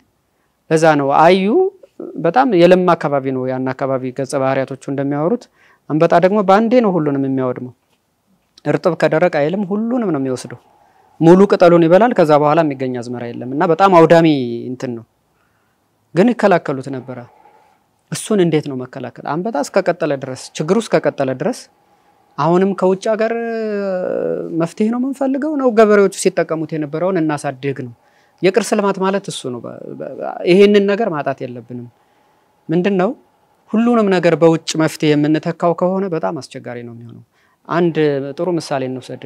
ለዛ ነው አዩ በጣም የለማ አካባቢ ነው ያን አካባቢ ገጸ ባህሪያቶቹ እንደሚያወሩት አንበጣ ደግሞ ባንዴ ነው ሁሉንም የሚያወድመው እርጥብ ከደረቅ አይልም ሁሉንም ነው የሚወስደው ሙሉ ቅጠሉን ይበላል ከዛ በኋላ የሚገኝ አዝመራ የለምና በጣም አውዳሚ እንትን ነው ግን ይከላከሉት ነበር እሱን እንዴት ነው መከላከል አንበጣ እስከቀጠለ ድረስ ችግሩ እስከቀጠለ ድረስ አሁንም ከውጭ ሀገር መፍትሄ ነው መንፈልገው ነው ገበሬዎቹ ሲጠቀሙት የነበረውን እናሳድግ ነው የቅርስ ልማት ማለት እሱ ነው ይሄንን ነገር ማጣት የለብንም ምንድነው ሁሉንም ነገር በውጭ መፍትሄ የምንተካው ከሆነ በጣም አስቸጋሪ ነው የሚሆነው አንድ ጥሩ ምሳሌ እንውሰድ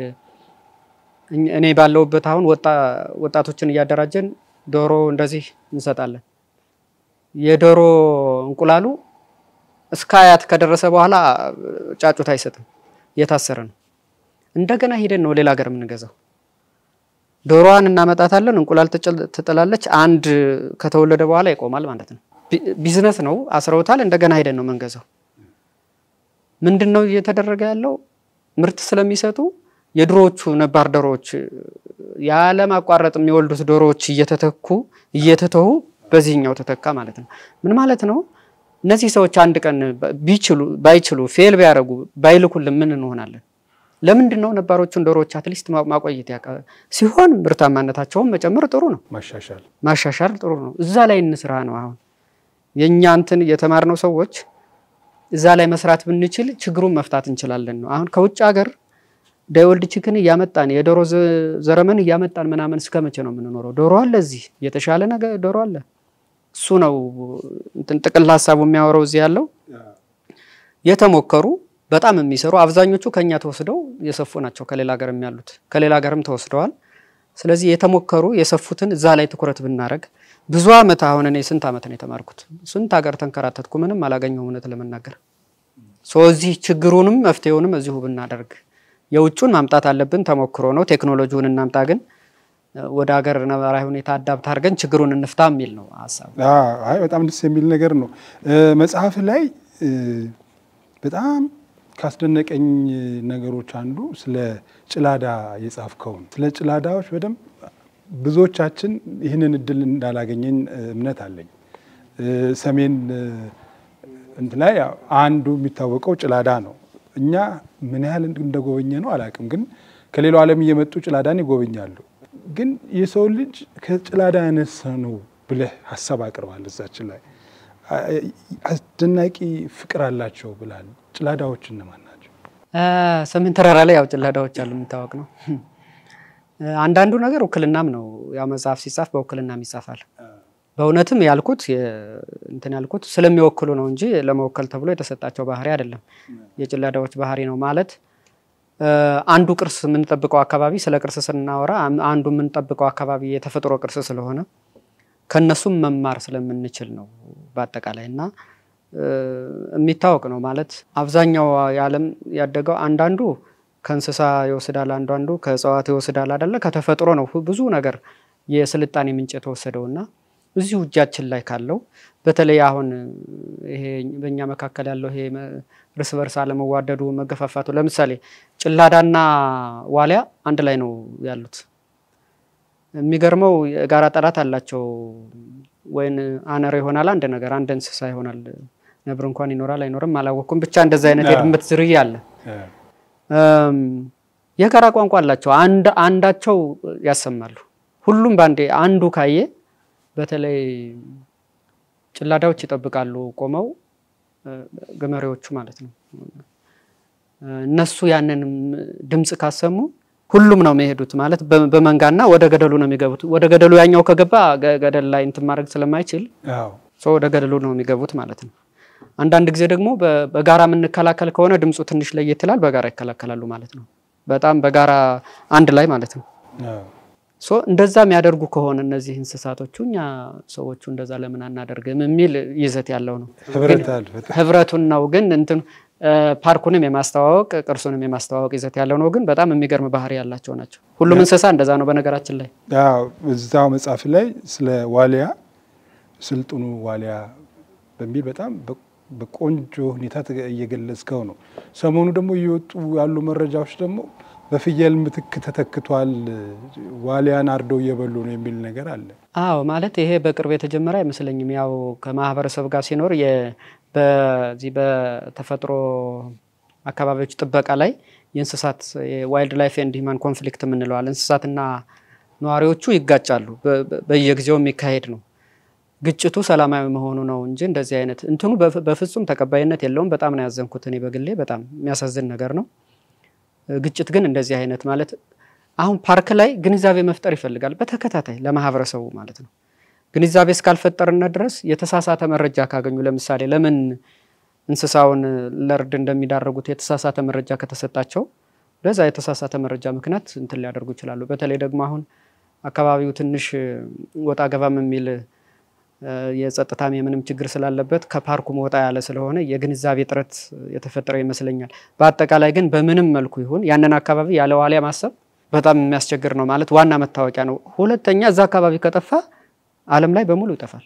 እኔ ባለውበት አሁን ወጣቶችን ያደራጀን ዶሮ እንደዚህ እንሰጣለን የዶሮ እንቁላሉ እስካያት ከደረሰ በኋላ ጫጩት አይሰጥም የታሰረ ነው እንደገና ሄደን ነው ሌላ ሀገር የምንገዛው ዶሮዋን እናመጣታለን እንቁላል ተጠላለች አንድ ከተወለደ በኋላ ይቆማል ማለት ነው ቢዝነስ ነው አስረውታል እንደገና ሄደን ነው መንገዛው ምንድነው እየተደረገ ያለው ምርት ስለሚሰጡ የድሮዎቹ ነባር ዶሮዎች ያለ ማቋረጥ የሚወልዱት ዶሮዎች እየተተው በዚህኛው ተተካ ማለት ነው ምን ማለት ነው እነዚህ ሰዎች አንድ ቀን ባይችሉ ፌል ቢያረጉ ባይልኩልን ምን እንሆናለን ለምንድነው ነባሮቹን ዶሮዎች አትሊስት ማቆየት ሲሆን ምርታማነታቸውን መጨመር ጥሩ ነው ማሻሻል ጥሩ ነው እዛ ላይ እንስራ ነው አሁን የኛ እንትን የተማርነው ሰዎች እዛ ላይ መስራት ብንችል ችግሩን መፍታት እንችላለን ነው አሁን ከውጭ ሀገር ዳይወልድ ቺክን ያመጣን የዶሮ ዘረመን ያመጣን ምናምን እስከመቼ ነው የምንኖረው ዶሮ አለ እዚህ የተሻለ ነገር ዶሮ አለ እሱ ነው እንትን ጥቅል ሐሳቡ የሚያወራው እዚህ ያለው የተሞከሩ በጣም የሚሰሩ አብዛኞቹ ከኛ ተወስደው የሰፉ ናቸው ከሌላ ሀገርም ያሉት ከሌላ ሀገርም ተወስደዋል ስለዚህ የተሞከሩ የሰፉትን እዛ ላይ ትኩረት ብናረግ ብዙ አመት አሁን እኔ ስንት አመት ነው የተማርኩት ስንት ሀገር ተንከራተትኩ ምንም አላገኘሁም እውነት ለመናገር ስለዚህ ችግሩንም መፍትሄውንም እዚሁ ብናደርግ የውጭውን ማምጣት አለብን ተሞክሮ ነው ቴክኖሎጂውን እናምጣ ግን ወደ ሀገር ነባራዊ ሁኔታ አዳፕት አድርገን ችግሩን እንፍታ የሚል ነው ሐሳቡ አይ በጣም ደስ የሚል ነገር ነው መጽሐፍ ላይ በጣም ካስደነቀኝ ነገሮች አንዱ ስለ ጭላዳ የጻፍከው ስለ ጭላዳዎች በደም ብዙዎቻችን ይህንን እድል እንዳላገኘን እምነት አለኝ ሰሜን ላይ አንዱ የሚታወቀው ጭላዳ ነው እኛ ምን ያህል እንደጎበኘ ነው አላቅም ግን ከሌላው ዓለም እየመጡ ጭላዳን ይጎበኛሉ ግን የሰው ልጅ ከጭላዳ ያነሰ ነው ብለህ ሐሳብ አቅርባል እዛችን ላይ አስደናቂ ፍቅር አላቸው ብላል ጭላዳዎች እነማን ናቸው ሰሜን ተራራ ላይ ያው ጭላዳዎች አሉ የሚታወቅ ነው አንዳንዱ ነገር ወክልናም ነው ያው መጽሐፍ ሲጻፍ በወክልናም ይጻፋል በእውነትም ያልኩት ያልኩት ስለሚወክሉ ነው እንጂ ለመወከል ተብሎ የተሰጣቸው ባህሪ አይደለም የጭላዳዎች ባህሪ ነው ማለት አንዱ ቅርስ ምን ተጠብቀው አካባቢ ስለ ቅርስ ስናወራ አንዱ ምን ተጠብቀው አካባቢ የተፈጥሮ ቅርስ ስለሆነ ከነሱም መማር ስለምንችል ነው በአጠቃላይና የሚታወቅ ነው ማለት አብዛኛው የዓለም ያደገው አንዳንዱ ከእንስሳ ይወስዳል አንዳንዱ ከእጽዋት ይወስዳል አይደለ ከተፈጥሮ ነው ብዙ ነገር የስልጣኔ ምንጭ ተወሰደውና እዚሁ እጃችን ላይ ካለው በተለይ አሁን ይሄ በእኛ መካከል ያለው ይሄ ርስ በርስ አለመዋደዱ መገፋፋቱ ለምሳሌ ጭላዳና ዋሊያ አንድ ላይ ነው ያሉት የሚገርመው ጋራ ጠላት አላቸው ወይን አነር ይሆናል አንድ ነገር አንድ እንስሳ ይሆናል ነብር እንኳን ይኖራል አይኖርም አላወኩም ብቻ እንደዛ አይነት የድመት ዝርያ አለ የጋራ ቋንቋ አላቸው አንዳቸው ያሰማሉ ሁሉም ባንዴ አንዱ ካየ በተለይ ጭላዳዎች ይጠብቃሉ ቆመው ገመሬዎቹ ማለት ነው እነሱ ያንን ድምጽ ካሰሙ ሁሉም ነው የሚሄዱት ማለት በመንጋና ወደ ገደሉ ነው የሚገቡት ወደ ገደሉ ያኛው ከገባ ገደል ላይ እንት ማድረግ ስለማይችል ወደ ገደሉ ነው የሚገቡት ማለት ነው አንዳንድ ጊዜ ደግሞ በጋራ ምንከላከል ከሆነ ድምጹ ትንሽ ለየት ይላል በጋራ ይከላከላሉ ማለት ነው በጣም በጋራ አንድ ላይ ማለት ነው እንደዛ የሚያደርጉ ከሆነ እነዚህ እንስሳቶቹኛ ሰዎቹ እንደዛ ለምን አናደርግም የሚል ይዘት ያለው ነው ህብረቱን ነው ግን እንትን ፓርኩንም የማስተዋወቅ ቅርሱንም የማስተዋወቅ ይዘት ያለው ነው ግን በጣም የሚገርም ባህሪ ያላቸው ናቸው ሁሉም እንስሳ እንደዛ ነው በነገራችን ላይ እዛው መጽሐፍ ላይ ስለ ዋሊያ ስልጡኑ ዋሊያ በሚል በጣም በቆንጆ ሁኔታ እየገለጽከው ነው ሰሞኑ ደግሞ እየወጡ ያሉ መረጃዎች ደግሞ በፍየል ምትክ ተተክቷል ዋሊያን አርደው እየበሉ ነው የሚል ነገር አለ አዎ ማለት ይሄ በቅርብ የተጀመረ አይመስለኝም ያው ከማህበረሰብ ጋር ሲኖር በዚህ በተፈጥሮ አካባቢዎች ጥበቃ ላይ የእንስሳት ዋይልድ ላይፍ ኤንድ ሂውማን ኮንፍሊክት ምንለው አለ እንስሳትና ነዋሪዎቹ ይጋጫሉ በየጊዜው የሚካሄድ ነው ግጭቱ ሰላማዊ መሆኑ ነው እንጂ እንደዚህ አይነት እንትኑ በፍጹም ተቀባይነት የለውም በጣም ነው ያዘንኩት እኔ በግሌ በጣም የሚያሳዝን ነገር ነው ግጭት ግን እንደዚህ አይነት ማለት አሁን ፓርክ ላይ ግንዛቤ መፍጠር ይፈልጋል በተከታታይ ለማህበረሰቡ ማለት ነው ግንዛቤ እስካልፈጠርና ድረስ የተሳሳተ መረጃ ካገኙ ለምሳሌ ለምን እንስሳውን ለርድ እንደሚዳረጉት የተሳሳተ መረጃ ከተሰጣቸው ለዛ የተሳሳተ መረጃ ምክንያት እንትን ሊያደርጉ ይችላሉ በተለይ ደግሞ አሁን አካባቢው ትንሽ ወጣ ገባም የሚል የጸጥታም የምንም ችግር ስላለበት ከፓርኩ ወጣ ያለ ስለሆነ የግንዛቤ ጥረት የተፈጠረ ይመስለኛል በአጠቃላይ ግን በምንም መልኩ ይሁን ያንን አካባቢ ያለ ዋሊያ ማሰብ በጣም የሚያስቸግር ነው ማለት ዋና መታወቂያ ነው ሁለተኛ እዛ አካባቢ ከጠፋ ዓለም ላይ በሙሉ ይጠፋል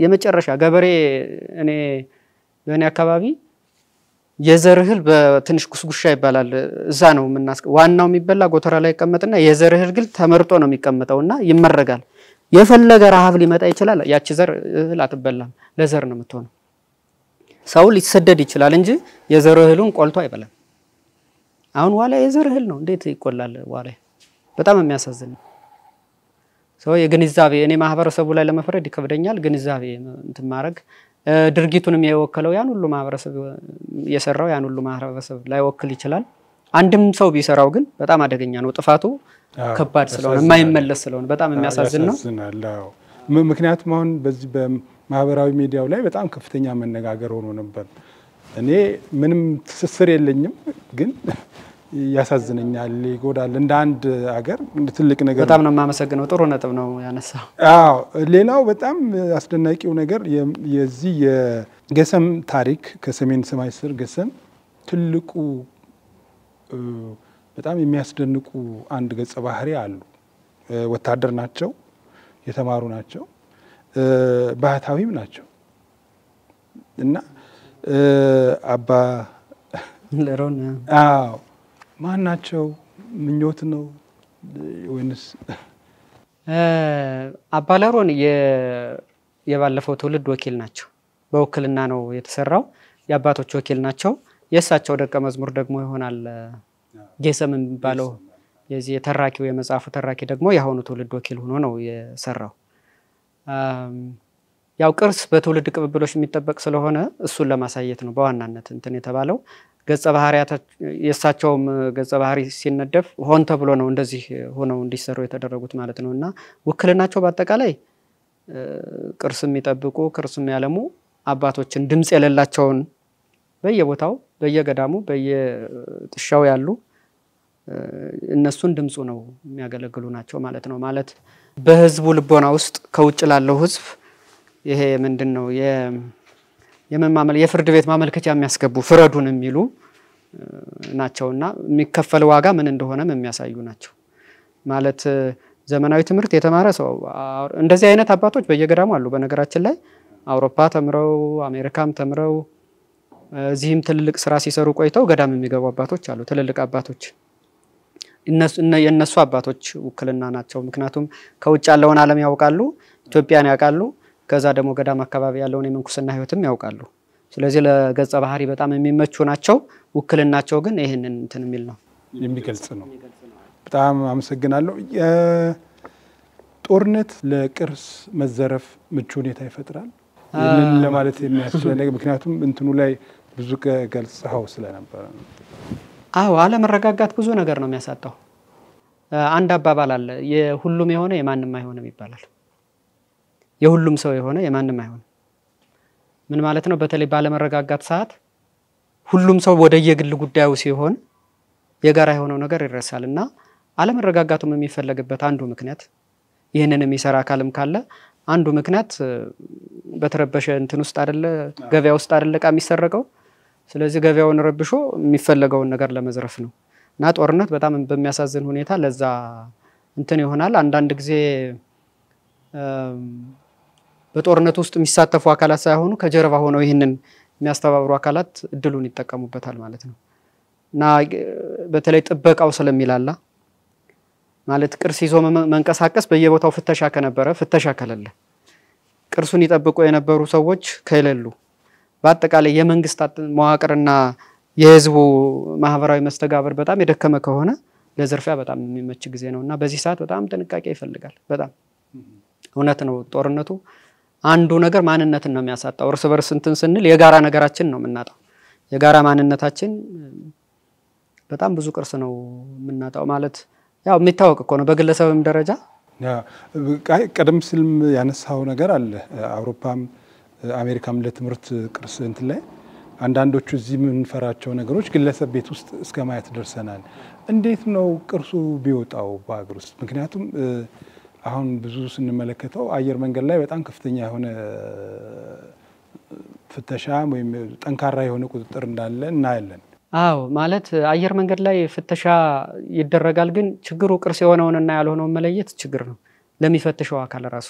የመጨረሻ ገበሬ እኔ በእኔ አካባቢ የዘርህል በትንሽ ኩስጉሻ ይባላል እዛ ነው ዋናው የሚበላ ጎተራ ላይ ይቀመጥና የዘርህል ግል ተመርጦ ነው የሚቀመጠውና ይመረጋል የፈለገ ረሃብ ሊመጣ ይችላል ያቺ ዘር እህል አትበላም ለዘር ነው የምትሆነው ሰው ሊሰደድ ይችላል እንጂ የዘርህሉን ቆልቶ አይበላም አሁን ዋሊያ የዘርህል ነው እንዴት ይቆላል ዋሊያ በጣም የሚያሳዝን ሰው የግንዛቤ እኔ ማህበረሰቡ ላይ ለመፍረድ ይከብደኛል ግንዛቤ እንትን ማድረግ ድርጊቱንም የወከለው ያን ሁሉ ማህበረሰብ የሰራው ያን ሁሉ ማህበረሰብ ላይ ወክል ይችላል አንድም ሰው ቢሰራው ግን በጣም አደገኛ ነው ጥፋቱ ከባድ ስለሆነ የማይመለስ ስለሆነ በጣም የሚያሳዝን ነው ምክንያቱም አሁን በዚህ በማህበራዊ ሚዲያው ላይ በጣም ከፍተኛ መነጋገር ሆኖ ነበር እኔ ምንም ትስስር የለኝም ግን ያሳዝነኛል፣ ይጎዳል። እንደ አንድ ሀገር እንደ ትልቅ ነገር በጣም ነው የማመሰግነው። ጥሩ ነጥብ ነው ያነሳው። አዎ ሌላው በጣም አስደናቂው ነገር የዚህ የገሰም ታሪክ ከሰሜን ሰማይ ስር ገሰም ትልቁ በጣም የሚያስደንቁ አንድ ገጸ ባህሪ አሉ። ወታደር ናቸው፣ የተማሩ ናቸው፣ ባህታዊም ናቸው እና አባ ለሮን አዎ ማን ናቸው? ምኞት ነው ወይንስ? አባ ለሮን የባለፈው ትውልድ ወኪል ናቸው። በውክልና ነው የተሰራው። የአባቶች ወኪል ናቸው። የእሳቸው ደቀ መዝሙር ደግሞ ይሆናል ገሰም የሚባለው የዚህ የተራኪው የመጽሐፉ ተራኪ ደግሞ የአሁኑ ትውልድ ወኪል ሆኖ ነው የሰራው። ያው ቅርስ በትውልድ ቅብብሎች የሚጠበቅ ስለሆነ እሱን ለማሳየት ነው በዋናነት እንትን የተባለው። ገጸ ባህሪያት የእሳቸውም ገጸ ባህሪ ሲነደፍ ሆን ተብሎ ነው እንደዚህ ሆነው እንዲሰሩ የተደረጉት ማለት ነው። እና ውክልናቸው በአጠቃላይ ቅርስ የሚጠብቁ ቅርስ የሚያለሙ አባቶችን ድምጽ የሌላቸውን በየቦታው በየገዳሙ በየጥሻው ያሉ እነሱን ድምጹ ነው የሚያገለግሉ ናቸው ማለት ነው። ማለት በህዝቡ ልቦና ውስጥ ከውጭ ላለው ህዝብ ይሄ ምንድነው የፍርድ ቤት ማመልከቻ የሚያስገቡ ፍረዱን የሚሉ ናቸውና የሚከፈል ዋጋ ምን እንደሆነም የሚያሳዩ ናቸው። ማለት ዘመናዊ ትምህርት የተማረ ሰው እንደዚህ አይነት አባቶች በየገዳሙ አሉ። በነገራችን ላይ አውሮፓ ተምረው አሜሪካም ተምረው እዚህም ትልልቅ ስራ ሲሰሩ ቆይተው ገዳም የሚገቡ አባቶች አሉ። ትልልቅ አባቶች የነሱ አባቶች ውክልና ናቸው። ምክንያቱም ከውጭ ያለውን ዓለም ያውቃሉ፣ ኢትዮጵያን ያውቃሉ። ከዛ ደግሞ ገዳም አካባቢ ያለውን የምንኩስና ህይወትም ያውቃሉ። ስለዚህ ለገጸ ባህሪ በጣም የሚመቹ ናቸው። ውክልናቸው ግን ይሄንን እንትን የሚል ነው የሚገልጽ ነው። በጣም አመሰግናለሁ። ጦርነት ለቅርስ መዘረፍ ምቹ ሁኔታ ይፈጥራል ይህንን ለማለት የሚያስችል ምክንያቱም እንትኑ ላይ ብዙ ገልጸው ስለነበረ ነው። አዎ አለመረጋጋት ብዙ ነገር ነው የሚያሳጣው። አንድ አባባል አለ፣ የሁሉም የሆነ የማንም አይሆንም ይባላል። የሁሉም ሰው የሆነ የማንም አይሆንም ምን ማለት ነው? በተለይ ባለመረጋጋት ሰዓት ሁሉም ሰው ወደ የግል ጉዳዩ ሲሆን የጋራ የሆነው ነገር ይረሳልና አለመረጋጋቱም የሚፈለግበት አንዱ ምክንያት ይሄንን የሚሰራ አካልም ካለ አንዱ ምክንያት በተረበሸ እንትን ውስጥ አይደለ ገበያ ውስጥ አይደለ ቃ የሚሰረቀው። ስለዚህ ገበያውን ረብሾ የሚፈልገውን ነገር ለመዝረፍ ነው። እና ጦርነት በጣም በሚያሳዝን ሁኔታ ለዛ እንትን ይሆናል። አንዳንድ ጊዜ በጦርነት ውስጥ የሚሳተፉ አካላት ሳይሆኑ ከጀርባ ሆነው ይሄንን የሚያስተባብሩ አካላት እድሉን ይጠቀሙበታል ማለት ነው። እና በተለይ ጥበቃው ስለሚላላ ማለት ቅርስ ይዞ መንቀሳቀስ በየቦታው ፍተሻ ከነበረ ፍተሻ ከሌለ ቅርሱን ይጠብቁ የነበሩ ሰዎች ከሌሉ በአጠቃላይ የመንግስት መዋቅርና የህዝቡ ማህበራዊ መስተጋብር በጣም የደከመ ከሆነ ለዝርፊያ በጣም የሚመች ጊዜ ነውና በዚህ ሰዓት በጣም ጥንቃቄ ይፈልጋል። በጣም እውነት ነው። ጦርነቱ አንዱ ነገር ማንነትን ነው የሚያሳጣው። እርስ በርስ እንትን ስንል የጋራ ነገራችን ነው የምናጣው። የጋራ ማንነታችን በጣም ብዙ ቅርስ ነው የምናጣው። ማለት ያው የሚታወቅ እኮ ነው በግለሰብም ደረጃ። ቀደም ሲልም ያነሳው ነገር አለ። አውሮፓም አሜሪካም ለትምህርት ቅርስ እንትን ላይ አንዳንዶቹ እዚህ የምንፈራቸው ነገሮች ግለሰብ ቤት ውስጥ እስከ ማየት ደርሰናል። እንዴት ነው ቅርሱ ቢወጣው በአገር ውስጥ? ምክንያቱም አሁን ብዙ ስንመለከተው አየር መንገድ ላይ በጣም ከፍተኛ የሆነ ፍተሻ ወይም ጠንካራ የሆነ ቁጥጥር እንዳለ እናያለን። አዎ ማለት አየር መንገድ ላይ ፍተሻ ይደረጋል። ግን ችግሩ ቅርስ የሆነውንና ያልሆነውን መለየት ችግር ነው ለሚፈትሸው አካል ራሱ።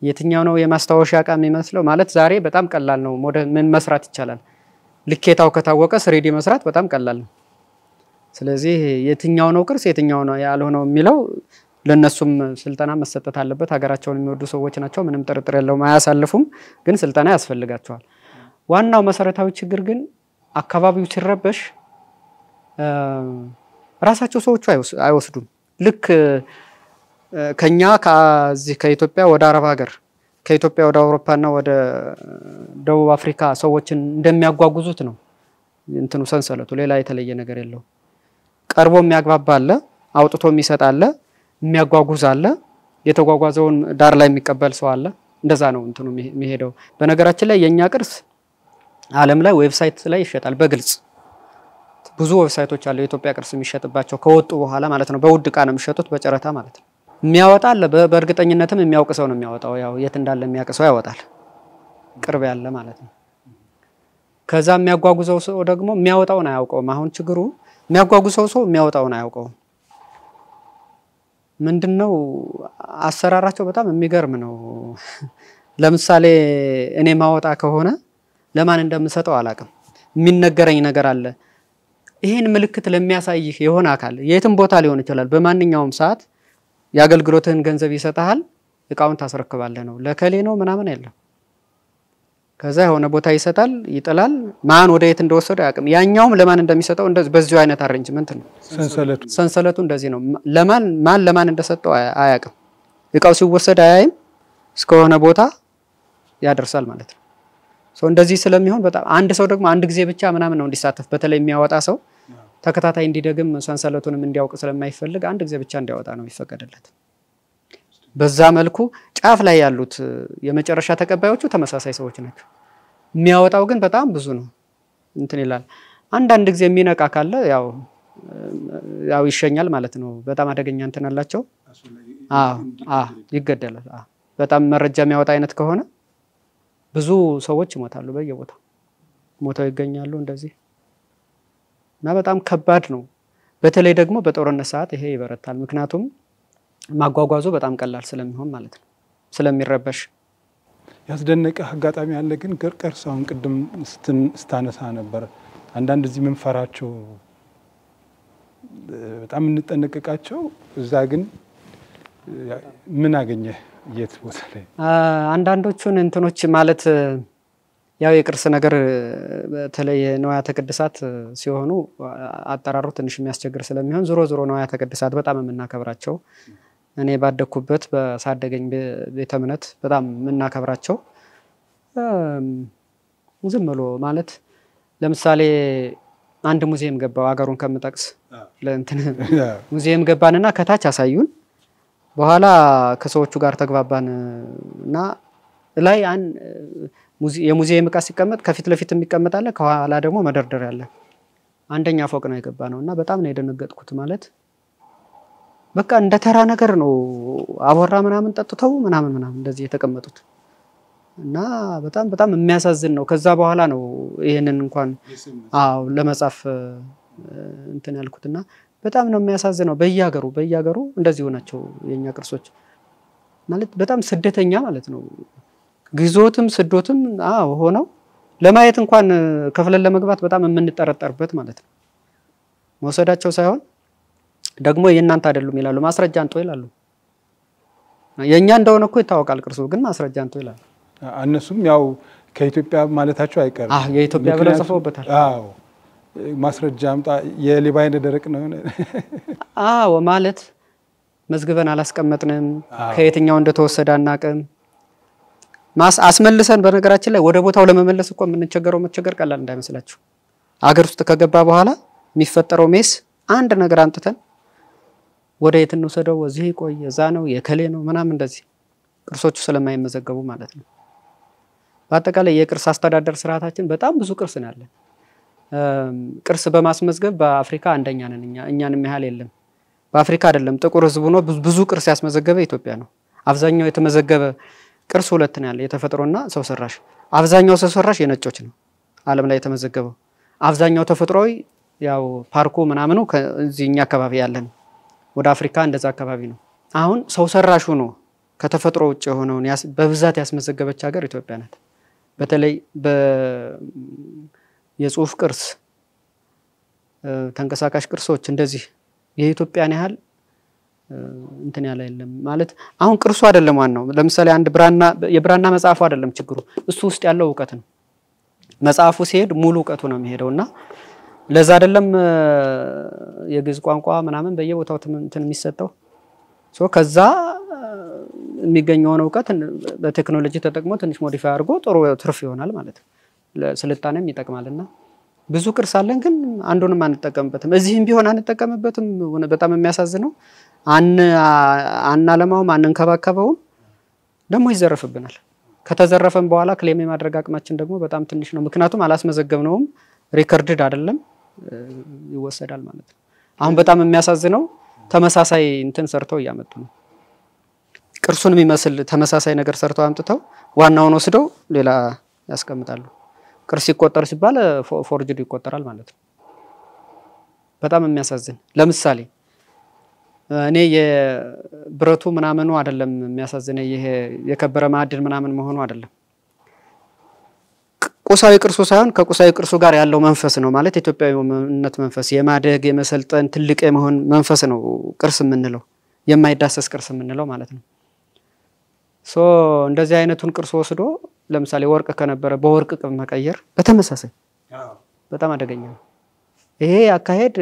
የትኛው ነው የማስታወሻ ዕቃ የሚመስለው? ማለት ዛሬ በጣም ቀላል ነው። ምን መስራት ይቻላል? ልኬታው ከታወቀ 3D መስራት በጣም ቀላል ነው። ስለዚህ የትኛው ነው ቅርስ የትኛው ነው ያልሆነው የሚለው ለነሱም ስልጠና መሰጠት አለበት። ሀገራቸውን የሚወዱ ሰዎች ናቸው፣ ምንም ጥርጥር የለውም። አያሳልፉም፣ ግን ስልጠና ያስፈልጋቸዋል። ዋናው መሰረታዊ ችግር ግን አካባቢው ሲረበሽ ራሳቸው ሰዎቹ አይወስዱም። ልክ ከኛ ከዚህ ከኢትዮጵያ ወደ አረብ ሀገር ከኢትዮጵያ ወደ አውሮፓና ወደ ደቡብ አፍሪካ ሰዎችን እንደሚያጓጉዙት ነው እንትኑ ሰንሰለቱ። ሌላ የተለየ ነገር የለው። ቀርቦ የሚያግባባ አለ፣ አውጥቶ የሚሰጥ አለ፣ የሚያጓጉዝ አለ፣ የተጓጓዘውን ዳር ላይ የሚቀበል ሰው አለ። እንደዛ ነው እንትኑ የሚሄደው። በነገራችን ላይ የኛ ቅርስ ዓለም ላይ ዌብሳይት ላይ ይሸጣል በግልጽ ብዙ ዌብሳይቶች አሉ የኢትዮጵያ ቅርስ የሚሸጥባቸው ከወጡ በኋላ ማለት ነው። በውድ ዕቃ ነው የሚሸጡት በጨረታ ማለት ነው። የሚያወጣ አለ በእርግጠኝነትም የሚያውቅ ሰው ነው የሚያወጣው። ያው የት እንዳለ የሚያውቅ ሰው ያወጣል፣ ቅርብ ያለ ማለት ነው። ከዛ የሚያጓጉዘው ሰው ደግሞ የሚያወጣውን አያውቀውም። አሁን ችግሩ የሚያጓጉዘው ሰው የሚያወጣውን አያውቀውም። ምንድነው አሰራራቸው በጣም የሚገርም ነው። ለምሳሌ እኔ ማወጣ ከሆነ ለማን እንደምሰጠው አላውቅም። የሚነገረኝ ነገር አለ። ይሄን ምልክት ለሚያሳይህ የሆነ አካል የትም ቦታ ሊሆን ይችላል በማንኛውም ሰዓት ያገልግሎትህን ገንዘብ ይሰጣል፣ እቃውን ታስረክባለህ ነው። ለከሌ ነው ምናምን አይደለም። ከዛ የሆነ ቦታ ይሰጣል፣ ይጥላል። ማን ወደ የት እንደወሰደው ያውቅም። ያኛውም ለማን እንደሚሰጠው እንደዚህ በዚሁ አይነት አሬንጅመንት ነው። ሰንሰለቱ እንደዚህ ነው። ለማን እንደሰጠው አያውቅም። እቃው ሲወሰድ አያይም፣ እስከሆነ ቦታ ያደርሳል ማለት ነው። እንደዚህ ስለሚሆን በጣም አንድ ሰው ደግሞ አንድ ጊዜ ብቻ ምናምን ነው እንዲሳተፍ በተለይ የሚያወጣ ሰው ተከታታይ እንዲደግም ሰንሰለቱንም እንዲያውቅ ስለማይፈልግ አንድ ጊዜ ብቻ እንዲያወጣ ነው የሚፈቀድለት። በዛ መልኩ ጫፍ ላይ ያሉት የመጨረሻ ተቀባዮቹ ተመሳሳይ ሰዎች ናቸው። የሚያወጣው ግን በጣም ብዙ ነው እንትን ይላል። አንዳንድ ጊዜ የሚነቃ ካለ ያው ይሸኛል ማለት ነው። በጣም አደገኛ እንትን አላቸው። ይገደላል። በጣም መረጃ የሚያወጣ አይነት ከሆነ ብዙ ሰዎች ይሞታሉ፣ በየቦታው ሞተው ይገኛሉ እንደዚህ። እና በጣም ከባድ ነው። በተለይ ደግሞ በጦርነት ሰዓት ይሄ ይበረታል። ምክንያቱም ማጓጓዙ በጣም ቀላል ስለሚሆን ማለት ነው፣ ስለሚረበሽ። ያስደነቀ አጋጣሚ አለ ግን ቅርሳውን ቅድም ስታነሳ ነበር። አንዳንድ እዚህ ምንፈራቸው በጣም እንጠነቀቃቸው፣ እዛ ግን ምን አገኘህ? የት ቦታ ላይ አንዳንዶቹን እንትኖች ማለት ያው የቅርስ ነገር በተለይ ንዋያተ ቅድሳት ሲሆኑ አጠራሩ ትንሽ የሚያስቸግር ስለሚሆን ዞሮ ንዋያተ ቅድሳት በጣም የምናከብራቸው እኔ ባደኩበት በሳደገኝ ቤተ እምነት በጣም የምናከብራቸው ዝም ብሎ ማለት ለምሳሌ አንድ ሙዚየም ገባው አገሩን ከምጠቅስ ለእንትን ሙዚየም ገባንና ከታች አሳዩን። በኋላ ከሰዎቹ ጋር ተግባባን እና ላይ የሙዚየም ዕቃ ሲቀመጥ ከፊት ለፊት የሚቀመጥ አለ፣ ከኋላ ደግሞ መደርደሪያ አለ። አንደኛ ፎቅ ነው የገባነው እና በጣም ነው የደነገጥኩት። ማለት በቃ እንደ ተራ ነገር ነው። አቦራ ምናምን ጠጥተው ምናምን እንደዚህ የተቀመጡት እና በጣም የሚያሳዝን ነው። ከዛ በኋላ ነው ይሄንን እንኳን ለመጻፍ እንትን ያልኩትና በጣም ነው የሚያሳዝነው። በየሀገሩ እንደዚህ ሆናቸው የኛ ቅርሶች ማለት በጣም ስደተኛ ማለት ነው። ግዞትም ስዶትም ሆነው ለማየት እንኳን ከፍለን ለመግባት በጣም የምንጠረጠርበት ማለት ነው። መውሰዳቸው ሳይሆን ደግሞ የእናንተ አይደሉም ይላሉ፣ ማስረጃ አንተ ይላሉ። የኛ እንደሆነ እኮ ይታወቃል ቅርሱ፣ ግን ማስረጃ አንተ ይላሉ። እነሱም ያው ከኢትዮጵያ ማለታቸው አይቀርም። የኢትዮጵያ ብለው ጽፈውበታል። ማስረጃ አምጣ የሌባ አይነ ደረቅ ነው። ማለት መዝግበን አላስቀመጥንም፣ ከየትኛው እንደተወሰደ አናቅም። አስመልሰን በነገራችን ላይ ወደ ቦታው ለመመለስ እኮ የምንቸገረው መቸገር ቀላል እንዳይመስላችሁ። አገር ውስጥ ከገባ በኋላ የሚፈጠረው ሜስ አንድ ነገር አንጥተን ወደ የት እንውሰደው፣ እዚህ ቆይ፣ እዛ ነው የከሌ ነው ምናምን እንደዚህ ቅርሶቹ ስለማይመዘገቡ ማለት ነው። በአጠቃላይ የቅርስ አስተዳደር ስርዓታችን በጣም ብዙ ቅርስ ነው ያለን። ቅርስ በማስመዝገብ በአፍሪካ አንደኛ ነን። እኛንም ያህል የለም። በአፍሪካ አይደለም ጥቁር ህዝብ ነው ብዙ ቅርስ ያስመዘገበ ኢትዮጵያ ነው። አብዛኛው የተመዘገበ ቅርስ ሁለት ነው ያለ፣ የተፈጥሮና ሰው ሰራሽ። አብዛኛው ሰው ሰራሽ የነጮች ነው ዓለም ላይ የተመዘገበው። አብዛኛው ተፈጥሯዊ ያው ፓርኩ ምናምኑ ከዚህኛ አካባቢ ያለን ወደ አፍሪካ እንደዛ አካባቢ ነው። አሁን ሰው ሰራሹ ነው ከተፈጥሮ ውጭ የሆነውን በብዛት ያስመዘገበች ሀገር ኢትዮጵያ ናት። በተለይ የጽሁፍ ቅርስ ተንቀሳቃሽ ቅርሶች እንደዚህ የኢትዮጵያን ያህል እንትን ያለ የለም ማለት። አሁን ቅርሱ አይደለም ዋናው። ለምሳሌ አንድ የብራና መጽሐፉ አይደለም ችግሩ፣ እሱ ውስጥ ያለው ዕውቀት ነው። መጽሐፉ ሲሄድ ሙሉ ዕውቀቱ ነው የሚሄደውና ለዛ አይደለም የግዕዝ ቋንቋ ምናምን በየቦታው እንትን የሚሰጠው ከዛ የሚገኘውን ዕውቀት በቴክኖሎጂ ተጠቅሞ ትንሽ ሞዲፋይ አድርጎ ጥሩ ትርፍ ይሆናል ማለት ነው። ለስልጣኔም ይጠቅማልና ብዙ ቅርስ አለን ግን አንዱንም አንጠቀምበትም። እዚህም ቢሆን አንጠቀምበትም። በጣም የሚያሳዝነው አናለማውም አንንከባከበውም፣ ደግሞ ይዘረፍብናል። ከተዘረፈን በኋላ ክሌም የማድረግ አቅማችን ደግሞ በጣም ትንሽ ነው። ምክንያቱም አላስመዘገብነውም፣ ሪከርድድ አይደለም። ይወሰዳል ማለት ነው። አሁን በጣም የሚያሳዝነው ተመሳሳይ እንትን ሰርተው እያመጡ ነው። ቅርሱን የሚመስል ተመሳሳይ ነገር ሰርተው አምጥተው ዋናውን ወስደው ሌላ ያስቀምጣሉ። ቅርስ ይቆጠር ሲባል ፎርጅድ ይቆጠራል ማለት ነው። በጣም የሚያሳዝን ለምሳሌ እኔ የብረቱ ምናምኑ አይደለም የሚያሳዝነኝ ይሄ የከበረ ማዕድን ምናምን መሆኑ አይደለም። ቁሳዊ ቅርሱ ሳይሆን ከቁሳዊ ቅርሱ ጋር ያለው መንፈስ ነው ማለት ኢትዮጵያዊነት መንፈስ የማደግ የመሰልጠን ትልቅ የመሆን መንፈስ ነው ቅርስ የምንለው የማይዳሰስ ቅርስ የምንለው ማለት ነው። እንደዚህ አይነቱን ቅርስ ወስዶ ለምሳሌ ወርቅ ከነበረ በወርቅ መቀየር በተመሳሳይ በጣም አደገኛ ነው። ይሄ አካሄድ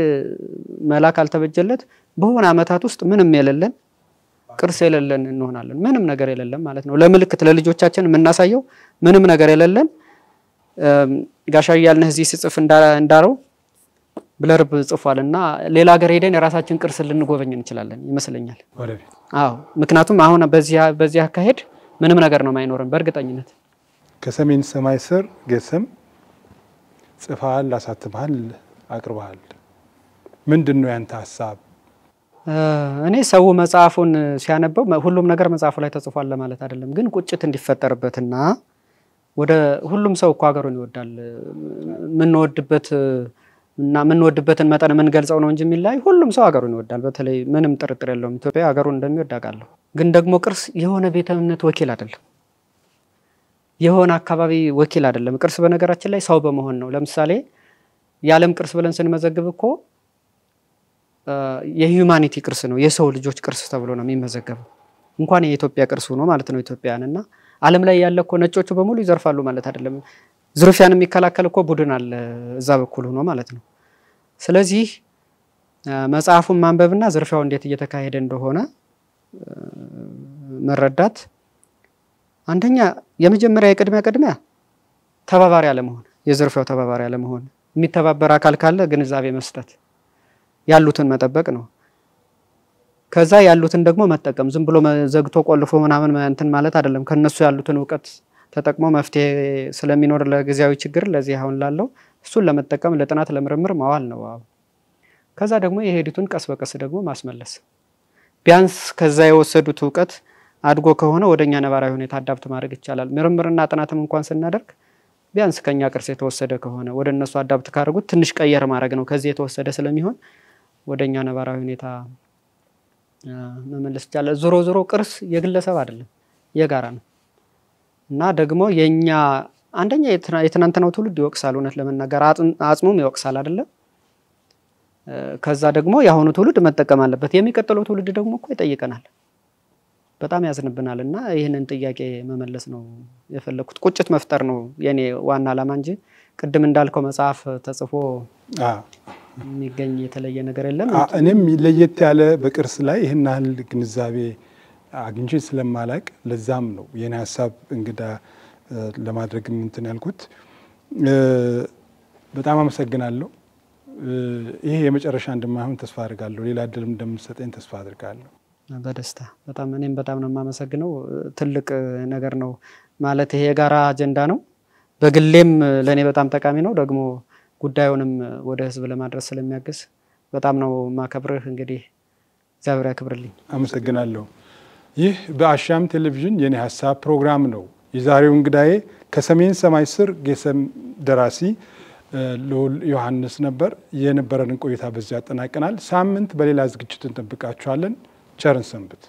መላክ አልተበጀለት በሆነ አመታት ውስጥ ምንም የሌለን ቅርስ የሌለን እንሆናለን። ምንም ነገር የሌለን ማለት ነው። ለምልክት ለልጆቻችን የምናሳየው ምንም ነገር የሌለን ጋሻው ያልነህ እዚህ ሲጽፍ እንዳረው ብለርብ ጽፏልና ሌላ ሀገር ሄደን የራሳችን ቅርስ ልንጎበኝ እንችላለን ይመስለኛል። አዎ ምክንያቱም አሁን በዚህ አካሄድ ምንም ነገር ነው ማይኖርም በእርግጠኝነት። ከሰሜን ሰማይ ስር ገሰም ጽፋል፣ አሳትማል፣ አቅርባል። ምንድነው ያንተ ሐሳብ? እኔ ሰው መጽሐፉን ሲያነበው ሁሉም ነገር መጽሐፉ ላይ ተጽፏል ለማለት አይደለም፣ ግን ቁጭት እንዲፈጠርበትና ወደ ሁሉም ሰው እኮ ሀገሩን ይወዳል ምንወድበትን መጠን ምን ገልጸው ነው እንጂ የሚላይ ሁሉም ሰው ሀገሩን ይወዳል። በተለይ ምንም ጥርጥር የለውም ኢትዮጵያ ሀገሩን እንደሚወድ አውቃለሁ። ግን ደግሞ ቅርስ የሆነ ቤተ እምነት ወኪል አይደለም፣ የሆነ አካባቢ ወኪል አይደለም። ቅርስ በነገራችን ላይ ሰው በመሆን ነው። ለምሳሌ የዓለም ቅርስ ብለን ስንመዘግብ እኮ የሂዩማኒቲ ቅርስ ነው የሰው ልጆች ቅርስ ተብሎ ነው የሚመዘገበው። እንኳን የኢትዮጵያ ቅርስ ሆኖ ማለት ነው ኢትዮጵያንና ዓለም ላይ ያለ እኮ ነጮቹ በሙሉ ይዘርፋሉ ማለት አይደለም። ዝርፊያን የሚከላከል እኮ ቡድን አለ እዛ በኩል ሆኖ ማለት ነው። ስለዚህ መጽሐፉን ማንበብና ዝርፊያው እንዴት እየተካሄደ እንደሆነ መረዳት አንደኛ የመጀመሪያ የቅድሚያ ተባባሪ አለመሆን የዝርፊያው ተባባሪ አለመሆን የሚተባበር አካል ካለ ግንዛቤ መስጠት ያሉትን መጠበቅ ነው። ከዛ ያሉትን ደግሞ መጠቀም ዝም ብሎ ዘግቶ ቆልፎ ምናምን እንትን ማለት አይደለም። ከነሱ ያሉትን ዕውቀት ተጠቅሞ መፍትሄ ስለሚኖር ለጊዜያዊ ችግር ለዚህ አሁን ላለው እሱን ለመጠቀም ለጥናት ለምርምር ማዋል ነው። ከዛ ደግሞ የሄዱትን ቀስ በቀስ ደግሞ ማስመለስ ቢያንስ ከዛ የወሰዱት ዕውቀት አድጎ ከሆነ ወደኛ ነባራዊ ሁኔታ አዳፕት ማድረግ ይቻላል። ምርምርና ጥናትም እንኳን ስናደርግ ቢያንስ ከኛ ቅርስ የተወሰደ ከሆነ ወደ እነሱ አዳፕት ካደረጉት ትንሽ ቀየር ማድረግ ነው። ከዚህ የተወሰደ ስለሚሆን ወደኛ ነባራዊ ሁኔታ መመለስ ይቻላል። ዞሮ ቅርስ የግለሰብ አይደለም የጋራ ነው እና ደግሞ የኛ አንደኛ የትናንትናው ትውልድ ይወቅሳል እውነት ለመናገር አጽሙም ይወቅሳል አይደለም። ከዛ ደግሞ ያሁኑ ትውልድ መጠቀም አለበት። የሚቀጥለው ትውልድ ደግሞ እኮ ይጠይቀናል በጣም ያዝንብናልና ይሄንን ጥያቄ መመለስ ነው የፈለኩት። ቁጭት መፍጠር ነው የኔ ዋና ዓላማ እንጂ ቅድም እንዳልከው መጽሐፍ ተጽፎ የሚገኝ የተለየ ነገር የለም። እኔም ለየት ያለ በቅርስ ላይ ይሄን ያህል ግንዛቤ አግኝቼ ስለማላቅ ለዛም ነው የኔ ሐሳብ እንግዳ ለማድረግ እንትን ያልኩት። በጣም አመሰግናለሁ። ይሄ የመጨረሻ እንደማይሆን ተስፋ አድርጋለሁ። ሌላ እድልም እንደምትሰጠኝ ተስፋ አድርጋለሁ። በደስታ እኔም በጣም ነው የማመሰግነው። ትልቅ ነገር ነው ማለት ይሄ የጋራ አጀንዳ ነው። በግሌም ለኔ በጣም ጠቃሚ ነው። ደግሞ ጉዳዩንም ወደ ህዝብ ለማድረስ ስለሚያግዝ በጣም ነው ማከብርህ። እንግዲህ እግዚአብሔር ያክብርልኝ። አመሰግናለሁ። ይህ በአሻም ቴሌቪዥን የኔ ሐሳብ ፕሮግራም ነው። የዛሬው እንግዳዬ ከሰሜን ሰማይ ስር ገሰም ደራሲ ልዑል ዮሐንስ ነበር። የነበረን ቆይታ በዚያ ያጠናቀናል። ሳምንት በሌላ ዝግጅት እንጠብቃችኋለን። ቸርን ሰንብት።